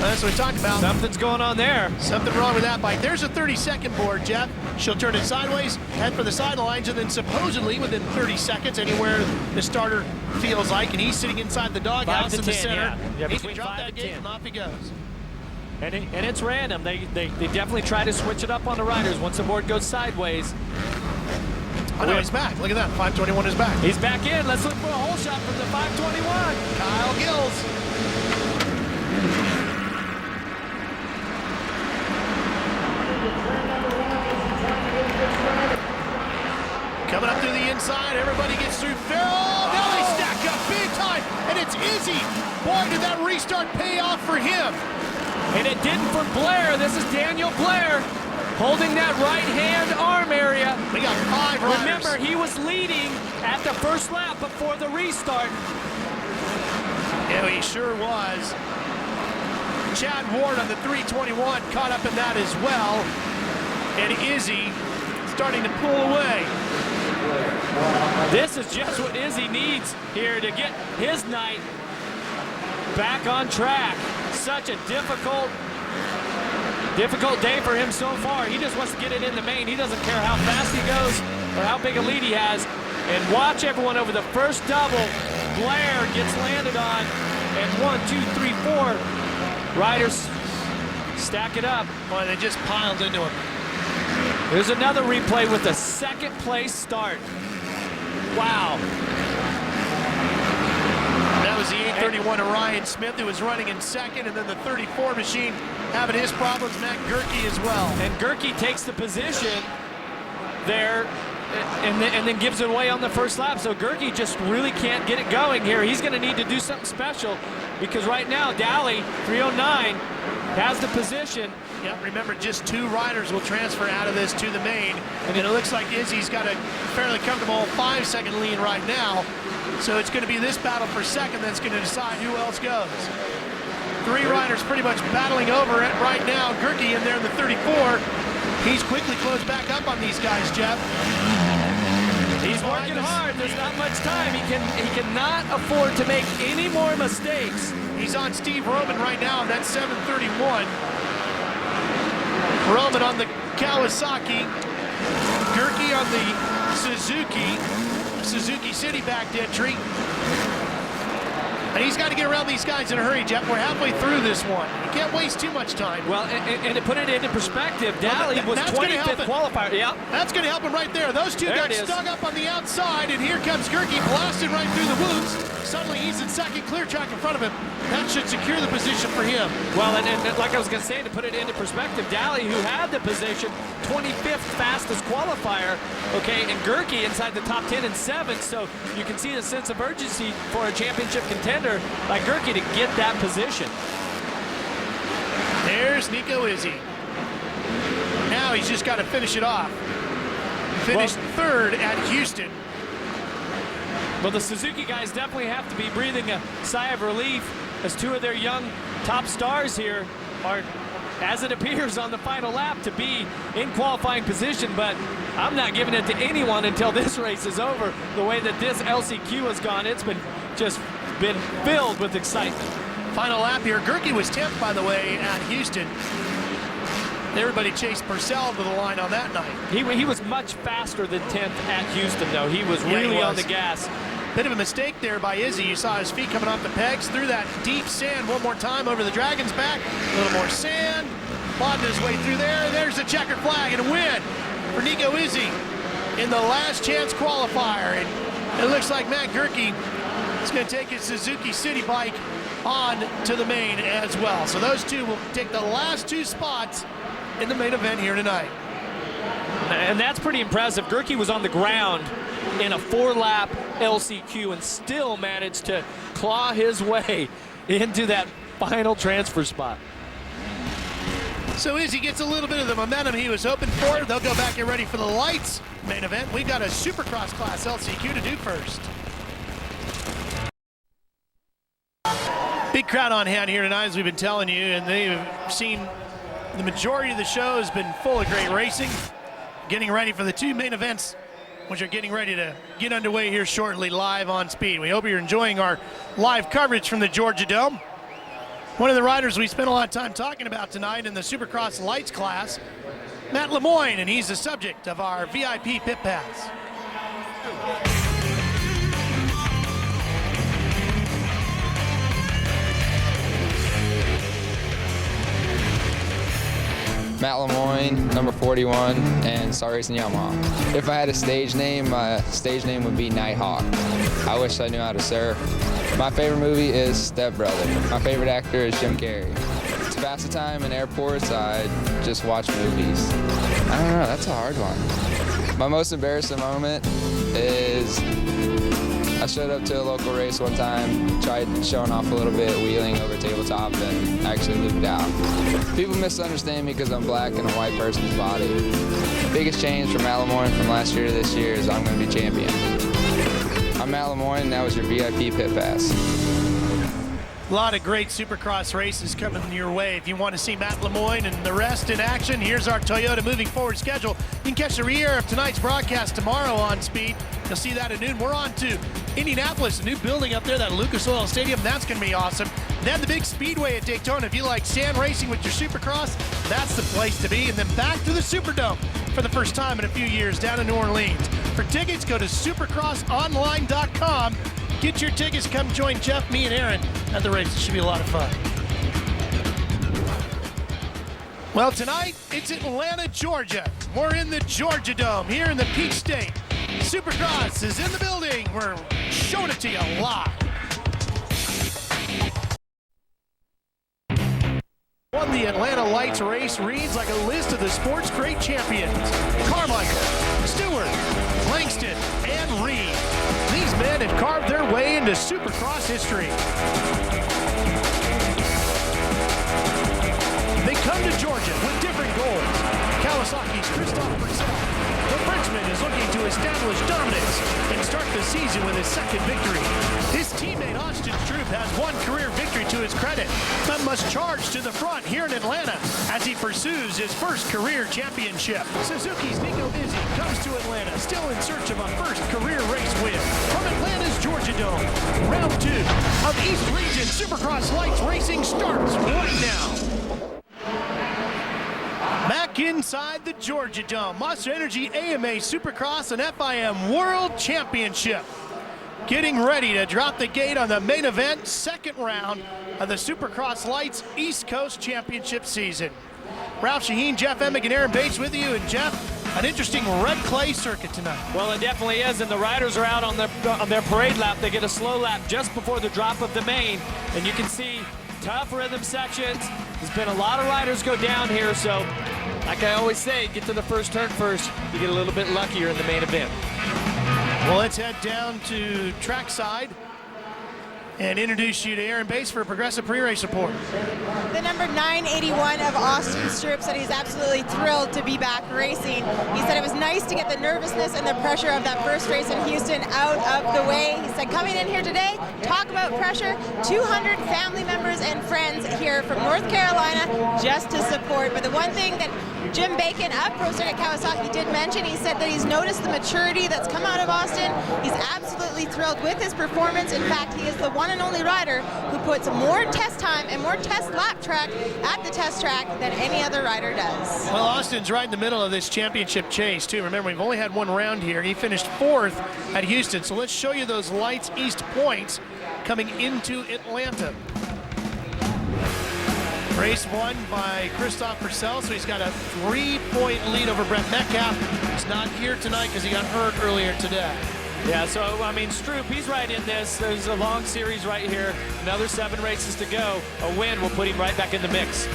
That's what we talked about. Something's going on there. Something wrong with that bike. There's a 30-second board, Jeff. She'll turn it sideways, head for the sidelines, and then supposedly within 30 seconds, anywhere the starter feels like, and he's sitting inside the doghouse in the center. Yeah, he between can drop 5 that and gate 10. and off he goes. And it's random. They definitely try to switch it up on the riders once the board goes sideways. Oh, no, he's back. Look at that. 521 is back. He's back in. Let's look for a hole shot from the 521. Kyle Gills. inside. Everybody gets through. Oh, now they stack up big time, and it's Izzi. Boy, did that restart pay off for him. And it didn't for Blair. This is Daniel Blair holding that right hand arm area. We got 5 riders. Remember, he was leading at the first lap before the restart. Yeah, he sure was. Chad Ward on the 321 caught up in that as well. And Izzi starting to pull away. This is just what Izzi needs here to get his night back on track. Such a difficult day for him so far. He just wants to get it in the main. He doesn't care how fast he goes or how big a lead he has. And watch everyone over the first double. Blair gets landed on. And 1, 2, 3, 4 riders stack it up. Boy, they just piled into him. Here's another replay with a second place start. Wow. That was the 831 Orion Smith who was running in second, and then the 34 machine having his problems, Matt Gerke as well. And Gerke takes the position there and then gives it away on the first lap. So Gerke just really can't get it going here. He's going to need to do something special because right now Daly, 309, has the position. Yeah, remember, just 2 riders will transfer out of this to the main. And it looks like Izzi's got a fairly comfortable 5-second lead right now. So it's going to be this battle for second that's going to decide who else goes. 3 riders pretty much battling over it right now. Gerke in there in the 34. He's quickly closed back up on these guys, Jeff. He's working hard. There's not much time. He cannot afford to make any more mistakes. He's on Steve Roman right now, and that's 731. Roman on the Kawasaki. Gerke on the Suzuki City backed entry. And he's got to get around these guys in a hurry, Jeff. We're halfway through this one. You can't waste too much time. Well, and to put it into perspective, Daly was 25th qualifier. Yeah, that's going to help him right there. Those 2 got stuck up on the outside, and here comes Gerke blasting right through the woods. Suddenly he's in second, clear track in front of him. That should secure the position for him. Well, and like I was going to say, to put it into perspective, Daly, who had the position, 25th fastest qualifier, okay, and Gerke inside the top 10 and 7th, so you can see the sense of urgency for a championship contender like Gerke to get that position. There's Nico Izzi. Now he's just got to finish it off. Finished 3rd at Houston. Well, the Suzuki guys definitely have to be breathing a sigh of relief as 2 of their young top stars here are, as it appears on the final lap, to be in qualifying position, but I'm not giving it to anyone until this race is over. The way that this LCQ has gone, it's been filled with excitement. Final lap here. Gerke was 10th, by the way, at Houston. Everybody chased Pourcel to the line on that night. He was much faster than 10th at Houston, though. He was really on the gas. Bit of a mistake there by Izzi. You saw his feet coming off the pegs, through that deep sand one more time over the Dragon's back. A little more sand. Plodding his way through there. There's the checkered flag and a win for Nico Izzi in the last chance qualifier. And it looks like Matt Gerke is going to take his Suzuki City bike on to the main as well. So those 2 will take the last 2 spots in the main event here tonight. And that's pretty impressive. Gerke was on the ground in a 4-lap LCQ and still managed to claw his way into that final transfer spot. So Izzi gets a little bit of the momentum he was hoping for. They'll go back and ready for the lights main event. We got a Supercross class LCQ to do first. Big crowd on hand here tonight, as we've been telling you, and they've seen the majority of the show has been full of great racing. Getting ready for the 2 main events, which are getting ready to get underway here shortly, live on Speed. We hope you're enjoying our live coverage from the Georgia Dome. One of the riders we spent a lot of time talking about tonight in the Supercross Lights class, Matt Lemoyne, and he's the subject of our VIP pit pass. Matt Lemoyne, number 41, and start racing Yamaha. If I had a stage name, my stage name would be Nighthawk. I wish I knew how to surf. My favorite movie is Step Brother. My favorite actor is Jim Carrey. To pass the time in airports, I just watch movies. I don't know, that's a hard one. My most embarrassing moment is I showed up to a local race one time, tried showing off a little bit, wheeling over tabletop, and actually looped out. People misunderstand me because I'm black in a white person's body. The biggest change from Matt Lemoyne from last year to this year is I'm going to be champion. I'm Matt Lemoyne, and that was your VIP pit pass. A lot of great Supercross races coming your way. If you want to see Matt Lemoyne and the rest in action, here's our Toyota moving forward schedule. You can catch the re-air of tonight's broadcast tomorrow on Speed. You'll see that at noon. We're on to Indianapolis, a new building up there, that Lucas Oil Stadium. That's going to be awesome. Then the big speedway at Daytona. If you like sand racing with your Supercross, that's the place to be. And then back to the Superdome for the first time in a few years down in New Orleans. For tickets, go to supercrossonline.com. Get your tickets. Come join Jeff, me, and Aaron at the race. It should be a lot of fun. Well, tonight, it's Atlanta, Georgia. We're in the Georgia Dome here in the Peach State. Supercross is in the building. We're showing it to you live. Won the Atlanta Lites race reads like a list of the sports crate champions. Carmichael, Stewart, Langston, and Reed. These men have carved their way into Supercross history. They come to Georgia with different goals. Kawasaki's Christophe Pourcel. The Frenchman is looking to establish dominance and start the season with his second victory. His teammate Austin Stroupe has one career victory to his credit, but must charge to the front here in Atlanta as he pursues his first career championship. Suzuki's Nico Izzi comes to Atlanta, still in search of a first career race win. From Atlanta's Georgia Dome, round 2 of East Region Supercross Lites Racing starts right now. Back inside the Georgia Dome, Monster Energy AMA Supercross and FIM World Championship. Getting ready to drop the gate on the main event, second round of the Supercross Lites East Coast Championship season. Ralph Shaheen, Jeff Emig, and Aaron Bates with you. And Jeff, an interesting red clay circuit tonight. Well, it definitely is, and the riders are out on their parade lap. They get a slow lap just before the drop of the main, and you can see tough rhythm sections. There's been a lot of riders go down here, so like I always say, get to the first turn first. You get a little bit luckier in the main event. Well, let's head down to trackside and introduce you to Aaron Bates for a progressive pre-race report. The number 981 of Austin Stroupe said he's absolutely thrilled to be back racing. He said it was nice to get the nervousness and the pressure of that first race in Houston out of the way. He said coming in here today, talk about pressure, 200 family members and friends here from North Carolina just to support. But the one thing that Jim Bacon of Pro Circuit Kawasaki did mention, he said that he's noticed the maturity that's come out of Austin. He's absolutely thrilled with his performance. In fact, he is the one and only rider who puts more test time and more test lap track at the test track than any other rider does. Well, Austin's right in the middle of this championship chase, too. Remember, we've only had one round here. He finished 4th at Houston. So let's show you those Lites East points coming into Atlanta. Race won by Christophe Pourcel, so he's got a 3-point lead over Brett Metcalfe. He's not here tonight because he got hurt earlier today. Yeah, so, I mean, Stroupe, he's right in this. There's a long series right here. Another 7 races to go. A win will put him right back in the mix.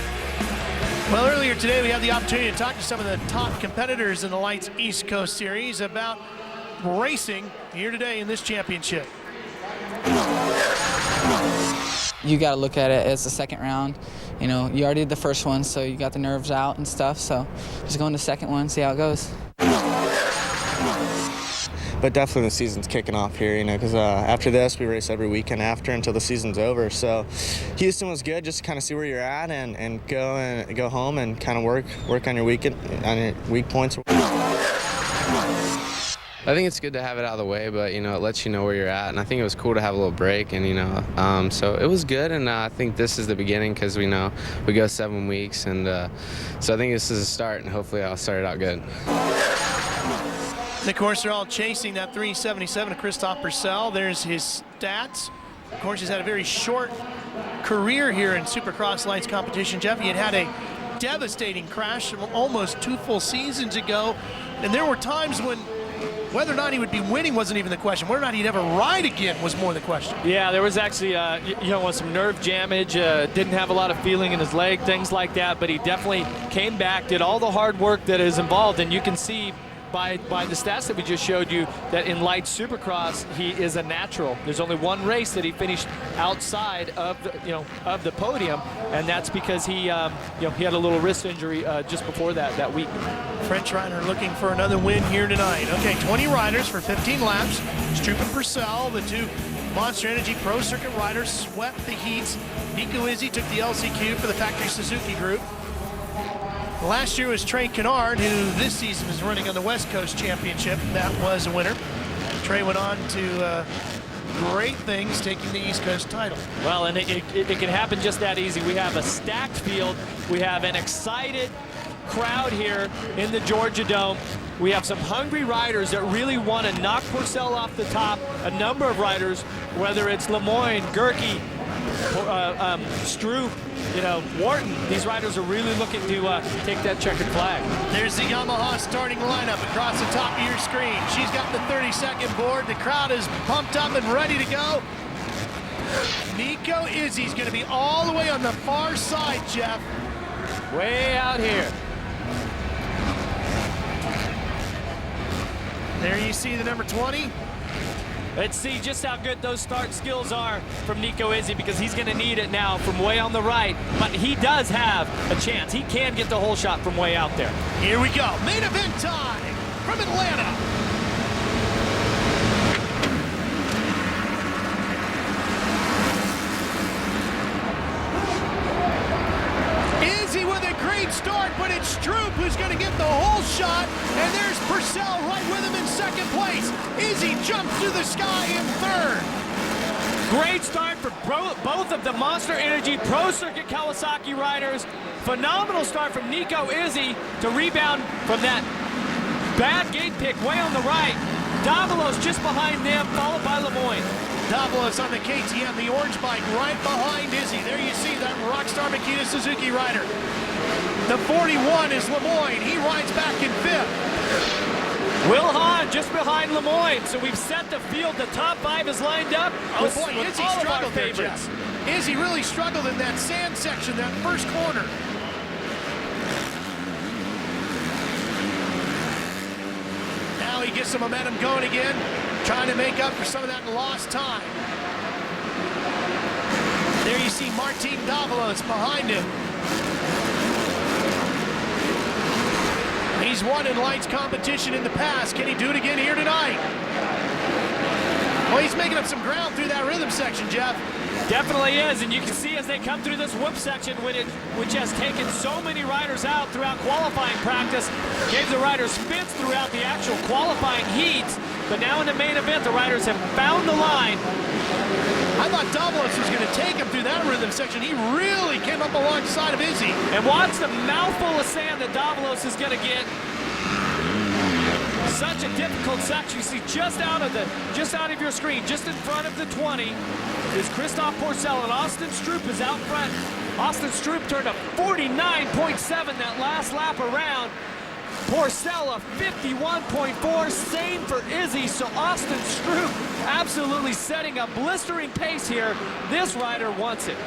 Well, earlier today, we had the opportunity to talk to some of the top competitors in the Lites East Coast Series about racing here today in this championship. You got to look at it as the second round. You know, you already did the first one, so you got the nerves out and stuff. So just go in the second one, see how it goes. But definitely the season's kicking off here, you know, because after this, we race every weekend after until the season's over. So Houston was good, just to kind of see where you're at and go home and kind of work on your weekend, on your weak points. I think it's good to have it out of the way, but, you know, it lets you know where you're at. And I think it was cool to have a little break, and, you know, so it was good. And I think this is the beginning because we know we go 7 weeks. And so I think this is a start, and hopefully I'll start it out good. And of course, they're all chasing that 377 of Christophe Pourcel. There's his stats. Of course, he's had a very short career here in Supercross Lites competition. Jeff, he had a devastating crash almost 2 full seasons ago. And there were times when whether or not he would be winning wasn't even the question. Whether or not he'd ever ride again was more the question. Yeah, there was actually, you know, some nerve damage, didn't have a lot of feeling in his leg, things like that, but he definitely came back, did all the hard work that is involved, and you can see by the stats that we just showed you that in Lites Supercross he is a natural. There's only one race that he finished outside of the podium, and that's because he he had a little wrist injury just before that week. French rider looking for another win here tonight. Okay, 20 riders for 15 laps. Stroupe and Pourcel, the two Monster Energy Pro Circuit riders, swept the heats. Nico Izzi took the LCQ for the factory Suzuki group. Last year was Trey Kennard, who this season is running on the West Coast Championship. That was a winner. Trey went on to great things, taking the East Coast title. Well, and it can happen just that easy. We have a stacked field. We have an excited crowd here in the Georgia Dome. We have some hungry riders that really want to knock Pourcel off the top. A number of riders, whether it's Lemoyne, Gerke, Stroupe, Wharton. These riders are really looking to take that checkered flag. There's the Yamaha starting lineup across the top of your screen. She's got the 30-second board. The crowd is pumped up and ready to go. Nico Izzi's going to be all the way on the far side, Jeff. Way out here. There you see the number 20. Let's see just how good those start skills are from Nico Izzi, because he's going to need it now from way on the right. But he does have a chance. He can get the whole shot from way out there. Here we go. Main event time from Atlanta. Izzi with a great start, but it's Stroupe who's going to get the whole shot. And there's Pourcel right with him in second place. Izzi jumps through the sky in third. Great start for both of the Monster Energy Pro Circuit Kawasaki riders. Phenomenal start from Nico Izzi to rebound from that bad gate pick way on the right. Davalos just behind them, followed by Lemoyne. Davalos on the KTM, the orange bike right behind Izzi. There you see that Rockstar Makita Suzuki rider. The 41 is Lemoyne. He rides back in fifth. Wil Hahn just behind Lemoyne. So we've set the field. The top five is lined up. Oh boy, Izzi struggled there, Jeff. Izzi really struggled in that sand section, that first corner. Now he gets some momentum going again, trying to make up for some of that lost time. There you see Martin Davalos behind him. He's won in Lites competition in the past. Can he do it again here tonight? Well, he's making up some ground through that rhythm section, Jeff. Definitely is, and you can see as they come through this whoop section, which has taken so many riders out throughout qualifying practice, gave the riders spins throughout the actual qualifying heats, but now in the main event, the riders have found the line. I thought Davalos was going to take him through that rhythm section. He really came up alongside of Izzi. And watch the mouthful of sand that Davalos is going to get. Such a difficult section. You see just out of your screen, just in front of the 20, is Christophe Pourcel, and Austin Stroupe is out front. Austin Stroupe turned a 49.7 that last lap around. Pourcel a 51.4, same for Izzi. So Austin Stroupe absolutely setting a blistering pace here. This rider wants it.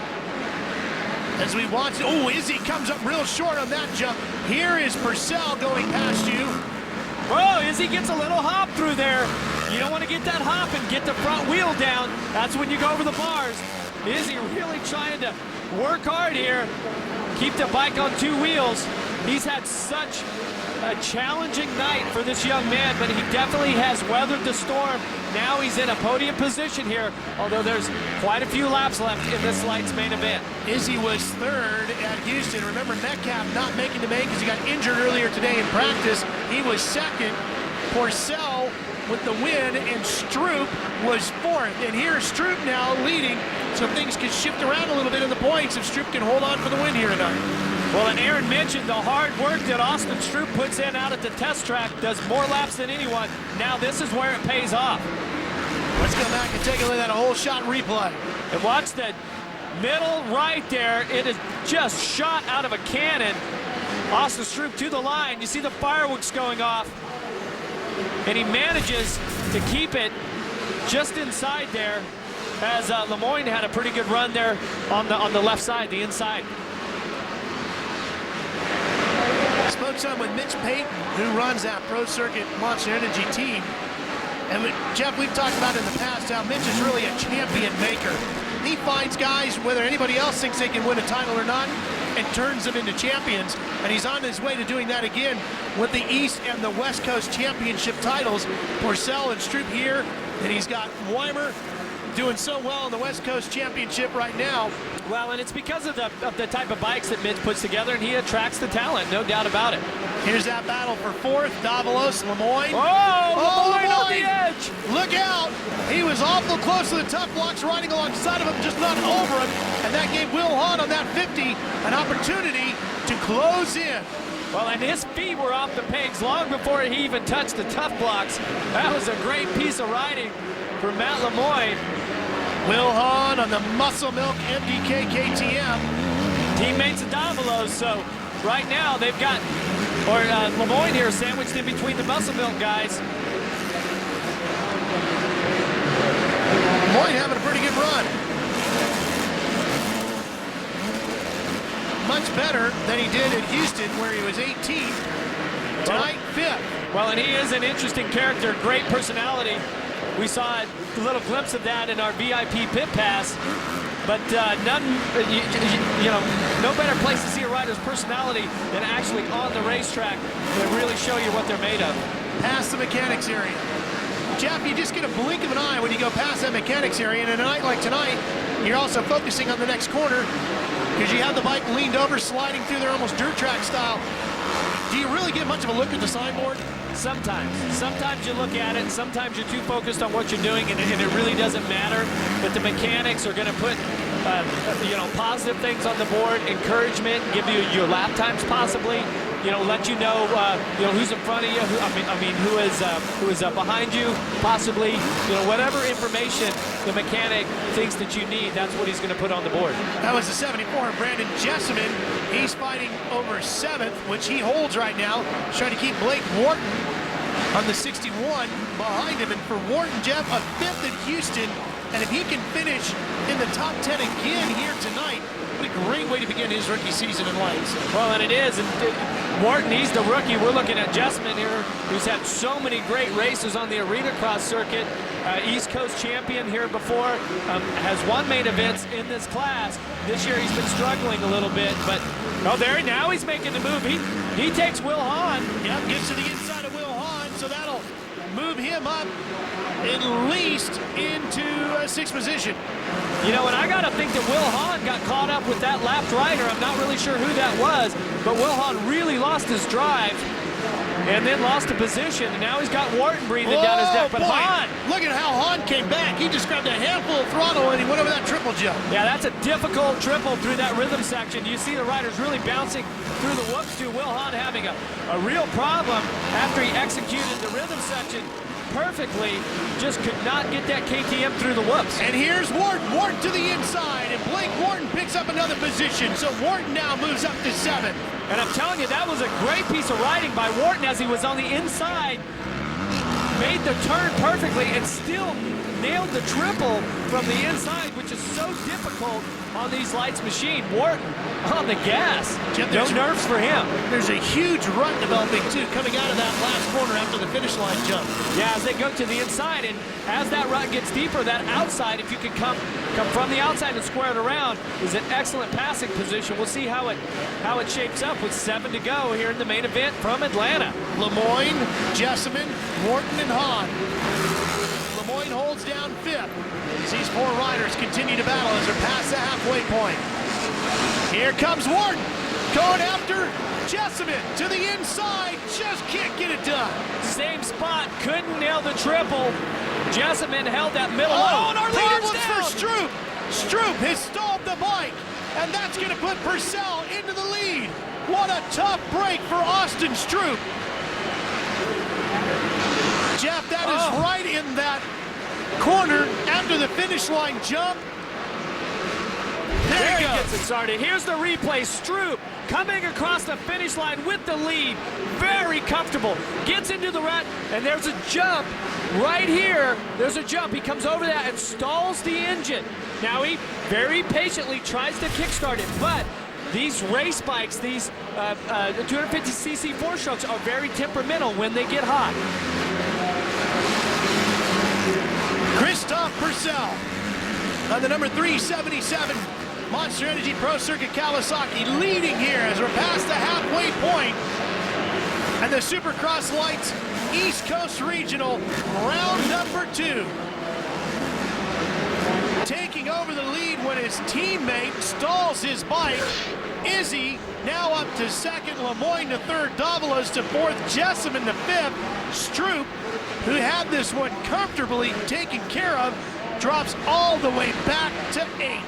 As we watch, oh, Izzi comes up real short on that jump. Here is Pourcel going past you. Oh, Izzi gets a little hop through there. You don't want to get that hop and get the front wheel down. That's when you go over the bars. Izzi really trying to work hard here. Keep the bike on two wheels. He's had such a challenging night for this young man, but he definitely has weathered the storm. Now he's in a podium position here, although there's quite a few laps left in this Lites main event. Izzi was third at Houston. Remember, Metcalfe not making the main because he got injured earlier today in practice. He was second. Pourcel with the win, and Stroupe was fourth. And here's Stroupe now leading, so things could shift around a little bit in the points if Stroupe can hold on for the win here tonight. Well, and Aaron mentioned the hard work that Austin Stroupe puts in out at the test track, does more laps than anyone. Now this is where it pays off. Let's go back and take a look at a whole shot replay. And watch that middle right there. It is just shot out of a cannon. Austin Stroupe to the line. You see the fireworks going off. And he manages to keep it just inside there, as Lemoyne had a pretty good run there on the left side, the inside. Spoke some with Mitch Payton, who runs that Pro Circuit Monster Energy team. And Jeff, we've talked about in the past how Mitch is really a champion maker. He finds guys, whether anybody else thinks they can win a title or not, and turns them into champions. And he's on his way to doing that again with the East and the West Coast Championship titles. Pourcel and Stroupe here, and he's got Weimer doing so well in the West Coast Championship right now. Well, and it's because of the type of bikes that Mitch puts together, and he attracts the talent, no doubt about it. Here's that battle for fourth. Davalos, Lemoyne. Oh, Lemoyne on the edge. Look out. He was awful close to the tough blocks, riding alongside of him, just not over him. And that gave Wil Hahn on that 50 an opportunity to close in. Well, and his feet were off the pegs long before he even touched the tough blocks. That was a great piece of riding for Matt Lemoyne. Wil Hahn on the Muscle Milk MDK KTM. Teammates of Davalos, so right now they've got, Lemoyne here sandwiched in between the Muscle Milk guys. Lemoyne having a pretty good run. Much better than he did at Houston, where he was 18th. Tonight, 5th. Well, and he is an interesting character, great personality. We saw a little glimpse of that in our VIP pit pass, but no better place to see a rider's personality than actually on the racetrack to really show you what they're made of. Past the mechanics area. Jeff, you just get a blink of an eye when you go past that mechanics area, and in a night like tonight, you're also focusing on the next corner because you have the bike leaned over, sliding through there almost dirt track style. Do you really get much of a look at the signboard? Sometimes. Sometimes you look at it, and sometimes you're too focused on what you're doing, and it really doesn't matter. But the mechanics are going to put, positive things on the board, encouragement, give you your lap times possibly. Let you know, who's in front of you, who is behind you, possibly. Whatever information the mechanic thinks that you need, that's what he's going to put on the board. That was the 74, Branden Jesseman. He's fighting over 7th, which he holds right now. He's trying to keep Blake Wharton on the 61 behind him. And for Wharton, Jeff, a 5th at Houston. And if he can finish in the top 10 again here tonight, what a great way to begin his rookie season in lights. Well, and it is. And Wharton, he's the rookie. We're looking at Jesseman here, who's had so many great races on the arena cross circuit. East Coast champion here before, has won main events in this class. This year he's been struggling a little bit, but now he's making the move. He takes Wil Hahn. Yep, gets to the inside of Wil Hahn, so that'll move him up at least into 6th position. And I got to think that Wil Hahn got caught up with that lapped rider. I'm not really sure who that was, but Wil Hahn really lost his drive and then lost a position, and now he's got Wharton breathing down his neck. But Hahn, look at how Hahn came back. He just grabbed a handful of throttle and he went over that triple jump. Yeah, that's a difficult triple through that rhythm section. You see the riders really bouncing through the whoops to Wil Hahn having a real problem after he executed the rhythm section perfectly, just could not get that KTM through the whoops. And here's Wharton to the inside, and Blake Wharton picks up another position, so Wharton now moves up to 7th. And I'm telling you, that was a great piece of riding by Wharton as he was on the inside, made the turn perfectly, and still nailed the triple from the inside, which is so difficult on these lights machine. Wharton on the gas. Jeff, no nerves for him. There's a huge rut developing too, coming out of that last corner after the finish line jump. Yeah, as they go to the inside, and as that rut gets deeper, that outside, if you can come from the outside and square it around, is an excellent passing position. We'll see how it shapes up with 7 to go here in the main event from Atlanta. Lemoyne, Jesseman, Wharton, and Hahn. Lemoyne holds down 5th. These 4 riders continue to battle as they're past the halfway point. Here comes Wharton, going after Jesseman to the inside, just can't get it done. Same spot, couldn't nail the triple. Jesseman held that middle. And our leader looks for Stroupe. Stroupe has stalled the bike, and that's going to put Pourcel into the lead. What a tough break for Austin Stroupe. Jeff, that is right in that corner after the finish line jump. There he gets it started. Here's the replay. Stroupe coming across the finish line with the lead. Very comfortable. Gets into the rut, and there's a jump right here. There's a jump. He comes over that and stalls the engine. Now he very patiently tries to kickstart it, but these race bikes, these 250cc four-strokes are very temperamental when they get hot. Christophe Pourcel on the number 377 Monster Energy Pro Circuit Kawasaki leading here as we're past the halfway point. And the Supercross Lites East Coast Regional, round number 2. Taking over the lead when his teammate stalls his bike. Izzi now up to second, Lemoyne to third, Davalos to fourth, Jesseman to fifth. Stroupe, who had this one comfortably taken care of, drops all the way back to 8th.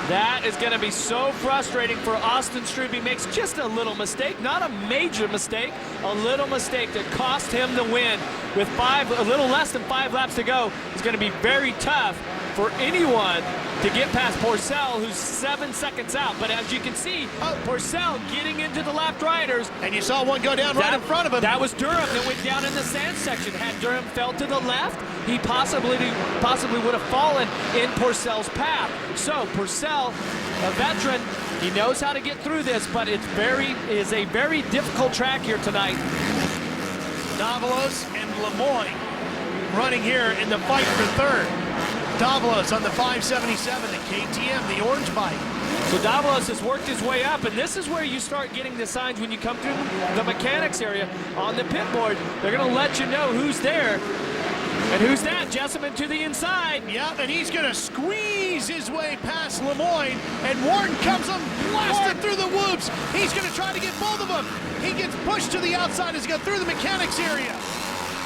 That is going to be so frustrating for Austin Stroupe. He makes just a little mistake, not a major mistake, a little mistake that cost him the win. With a little less than 5 laps to go, it's going to be very tough for anyone to get past Pourcel, who's 7 seconds out. But as you can see, Pourcel getting into the left riders. And you saw one go down right in front of him. That was Durham that went down in the sand section. Had Durham fell to the left, he possibly would have fallen in Pourcel's path. So Pourcel, a veteran, he knows how to get through this, but it is a very difficult track here tonight. Davalos and Lemoyne running here in the fight for third. Davalos on the 577, the KTM, the orange bike. So Davalos has worked his way up, and this is where you start getting the signs when you come through the mechanics area on the pit board. They're going to let you know who's there. And who's that? Jesseman to the inside. Yep, and he's going to squeeze his way past Lemoyne, and Wharton comes up blasted through the whoops. He's going to try to get both of them. He gets pushed to the outside as he goes through the mechanics area.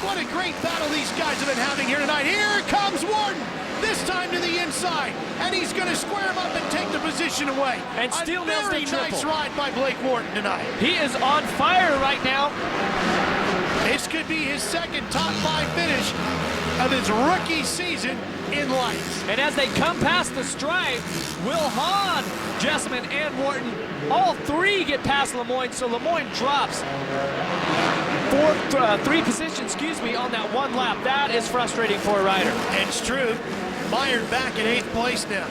What a great battle these guys have been having here tonight. Here comes Wharton. This time to the inside, and he's going to square him up and take the position away. And still nails the triple. Nice ride by Blake Wharton tonight. He is on fire right now. This could be his second top 5 finish of his rookie season in lights. And as they come past the stripe, Wil Hahn, Jesseman, and Wharton, all 3 get past Lemoyne, so Lemoyne drops 3 positions, on that 1 lap. That is frustrating for a rider. And Stroupe mired back in 8th place now.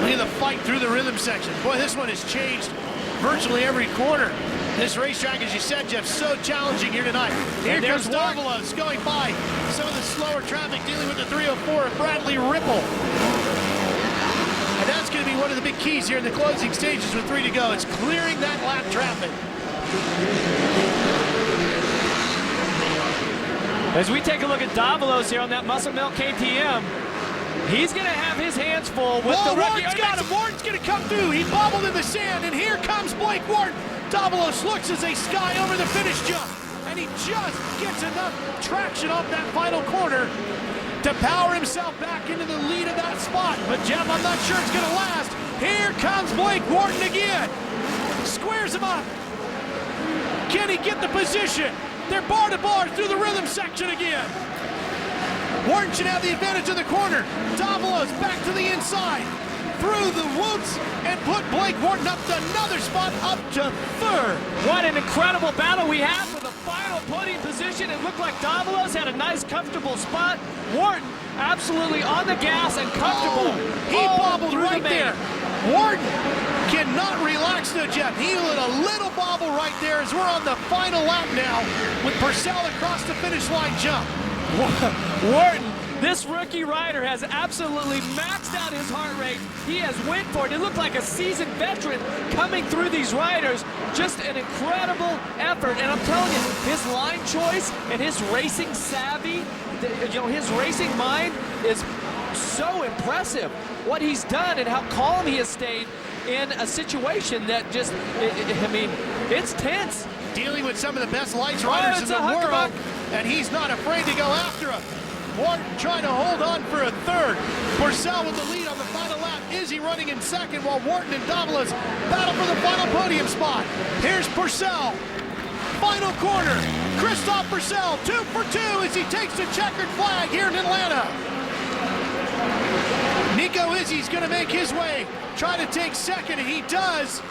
Look at the fight through the rhythm section. Boy, this one has changed virtually every corner. This racetrack, as you said, Jeff, so challenging here tonight. Here comes Davalos going by some of the slower traffic, dealing with the 304 of Bradley Ripple. And that's going to be one of the big keys here in the closing stages with 3 to go. It's clearing that lap traffic. As we take a look at Davalos here on that Muscle Milk KTM, he's going to have his hands full with the rookie. Wharton's got him. Wharton's going to come through. He bobbled in the sand, and here comes Blake Wharton. Davalos looks as they sky over the finish jump, and he just gets enough traction off that final corner to power himself back into the lead of that spot. But Jeff, I'm not sure it's going to last. Here comes Blake Wharton again. Squares him up. Can he get the position? They're bar to bar through the rhythm section again. Wharton should have the advantage in the corner. Davalos back to the inside. Through the whoops and put Blake Wharton up to another spot, up to third. What an incredible battle we had for the final podium position. It looked like Davalos had a nice, comfortable spot. Wharton absolutely on the gas and comfortable. He bobbled right there. Wharton cannot relax though, Jeff. He let a little bobble right there as we're on the final lap now with Pourcel across the finish line jump. Wharton, this rookie rider, has absolutely maxed out his heart rate. He has went for it. It looked like a seasoned veteran coming through these riders. Just an incredible effort. And I'm telling you, his line choice and his racing savvy, his racing mind is so impressive. What he's done and how calm he has stayed in a situation that just, it's tense. Dealing with some of the best lights riders in the world, and he's not afraid to go after him. Wharton trying to hold on for a third. Pourcel with the lead on the final lap. Izzi running in second while Wharton and Davalos battle for the final podium spot. Here's Pourcel. Final corner. Christophe Pourcel 2 for 2 as he takes the checkered flag here in Atlanta. Nico Izzi's going to make his way, try to take second, and he does.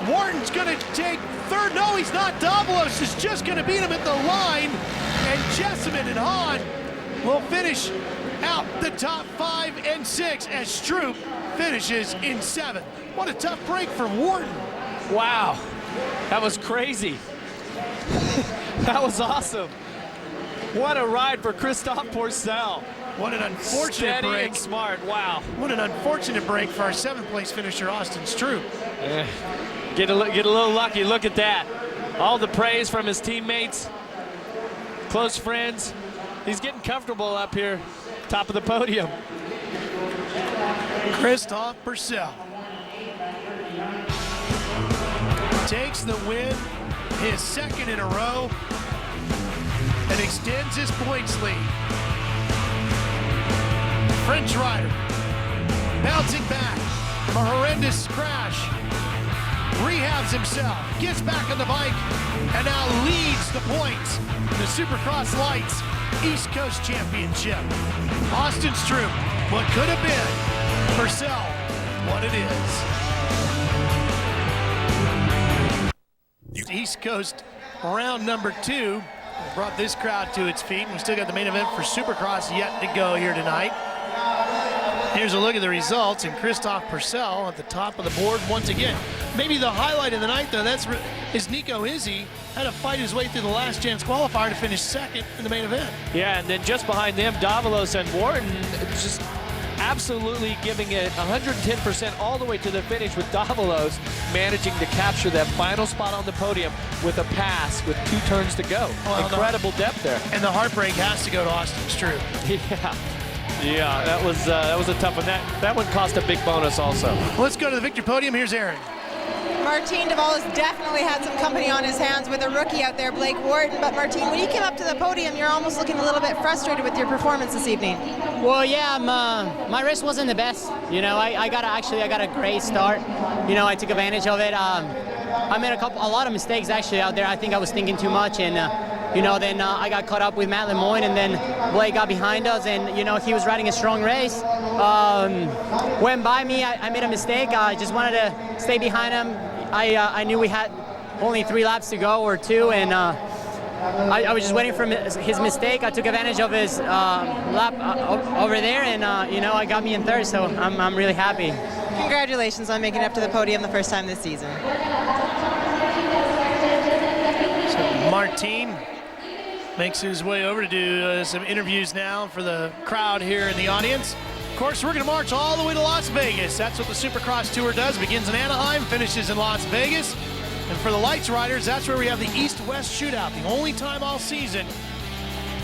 Wharton's going to take third. No, he's not. Davalos is just going to beat him at the line. And Jesseman and Hahn will finish out the top 5 and 6 as Stroupe finishes in 7th. What a tough break for Wharton. Wow, that was crazy. That was awesome. What a ride for Christophe Pourcel. What an unfortunate Steady break. and smart, wow. What an unfortunate break for our 7th place finisher, Austin Stroupe. Get a little lucky, look at that. All the praise from his teammates, close friends. He's getting comfortable up here, top of the podium. Christophe Pourcel takes the win, his 2nd in a row, and extends his points lead. French rider bouncing back from a horrendous crash, rehabs himself, gets back on the bike, and now leads the points in the Supercross Lites East Coast Championship. Austin Stroupe, what could have been, Pourcel, what it is. East Coast round number 2 brought this crowd to its feet. We still got the main event for Supercross yet to go here tonight. Here's a look at the results, and Christophe Pourcel at the top of the board once again. Maybe the highlight of the night, though, is Nico Izzi had to fight his way through the last chance qualifier to finish 2nd in the main event. Yeah, and then just behind them, Davalos and Wharton just absolutely giving it 110% all the way to the finish, with Davalos managing to capture that final spot on the podium with a pass with 2 turns to go. Well, incredible depth there. And the heartbreak has to go to Austin Stroupe. Yeah, that was a tough one. That one cost a big bonus also. Let's go to the victory podium. Here's Aaron. Martin Davalos definitely had some company on his hands with a rookie out there, Blake Wharton. But Martin, when you came up to the podium, you're almost looking a little bit frustrated with your performance this evening. Well, yeah, my race wasn't the best. You know, I got a great start. You know, I took advantage of it. I made a lot of mistakes actually out there. I think I was thinking too much, and you know, then I got caught up with Matt Lemoyne, and then Blake got behind us, and you know, he was riding a strong race. Went by me, I made a mistake. I just wanted to stay behind him. I knew we had only 3 laps to go, or 2, and I was just waiting for his mistake. I took advantage of his lap over there, and you know, I got me in 3rd, so I'm really happy. Congratulations on making it up to the podium the first time this season. So Martin makes his way over to do some interviews now for the crowd here in the audience. Of course, we're going to march all the way to Las Vegas. That's what the Supercross Tour does. Begins in Anaheim, finishes in Las Vegas. And for the Lites riders, that's where we have the East-West shootout. The only time all season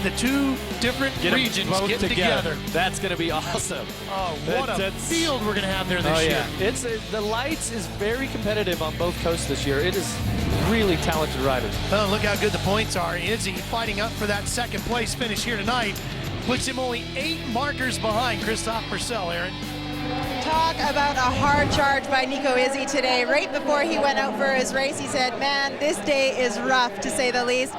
the 2 different regions get together. That's going to be awesome. Oh, what a field we're going to have there this year. It's the Lites is very competitive on both coasts this year. It is really talented riders. Oh, look how good the points are. Izzi fighting up for that 2nd place finish here tonight. Puts him only 8 markers behind Christophe Pourcel, Aaron. Talk about a hard charge by Nico Izzi today. Right before he went out for his race, he said, man, this day is rough, to say the least.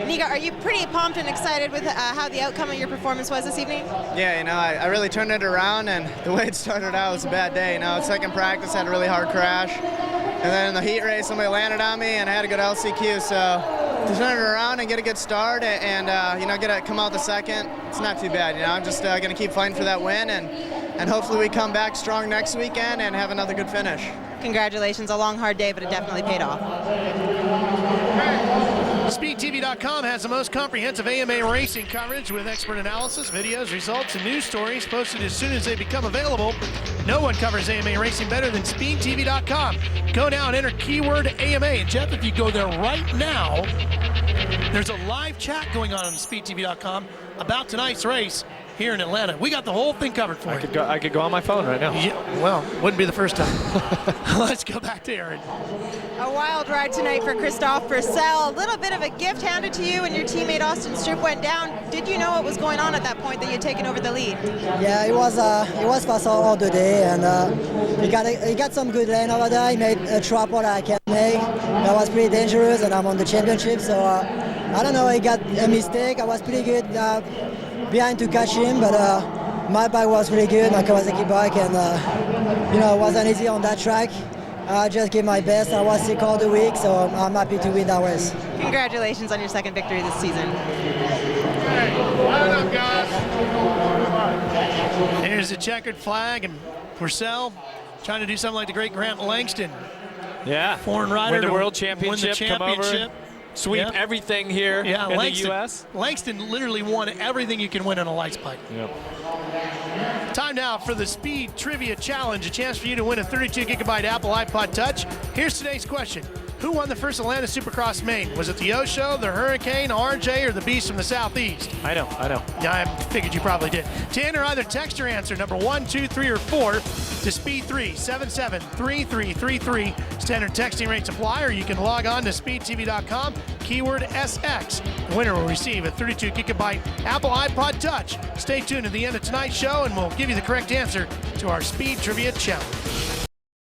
Nico, are you pretty pumped and excited with how the outcome of your performance was this evening? Yeah, you know, I really turned it around, and the way it started out was a bad day. You know, 2nd practice, had a really hard crash. And then in the heat race, somebody landed on me, and I had a good LCQ, so to turn it around and get a good start and you know, come out the 2nd, it's not too bad. You know, I'm just going to keep fighting for that win, and hopefully we come back strong next weekend and have another good finish. Congratulations. A long, hard day, but it definitely paid off. SpeedTV.com has the most comprehensive AMA racing coverage with expert analysis, videos, results, and news stories posted as soon as they become available. No one covers AMA racing better than SpeedTV.com. Go now and enter keyword AMA. And Jeff, if you go there right now, there's a live chat going on SpeedTV.com about tonight's race here in Atlanta. We got the whole thing covered for you. I could go on my phone right now. Yeah, well, wouldn't be the first time. Let's go back to Aaron. A wild ride tonight for Christophe Pourcel. A little bit of a gift handed to you, and your teammate Austin Stroupe went down. Did you know what was going on at that point that you'd taken over the lead? Yeah, it was fast all the day, and he got some good lane over there. He made a trap that I can't make. That was pretty dangerous, and I'm on the championship, so I don't know. He got a mistake. I was pretty good behind to catch him, but my bike was really good, my Kawasaki bike, and you know, it wasn't easy on that track. I just gave my best. I was sick all the week, so I'm happy to win that race. Congratulations on your 2nd victory this season. Here's the checkered flag, and Pourcel trying to do something like the great Grant Langston. Yeah. Foreign rider win the to world win the championship, championship. come over, sweep Yep. everything here in the U.S. Langston literally won everything you can win on a lights bike. Yep. Time now for the Speed Trivia Challenge, a chance for you to win a 32 gigabyte Apple iPod Touch. Here's today's question. Who won the first Atlanta Supercross main? Was it the Osho, the Hurricane, RJ, or the Beast from the Southeast? I know. Yeah, I figured you probably did. To enter, either text your answer, number 1, 2, 3, or 4, to Speed3 773333. Standard texting rates apply, or you can log on to speedtv.com, keyword SX. The winner will receive a 32 gigabyte Apple iPod Touch. Stay tuned at the end of tonight's show, and we'll give you the correct answer to our Speed Trivia Challenge.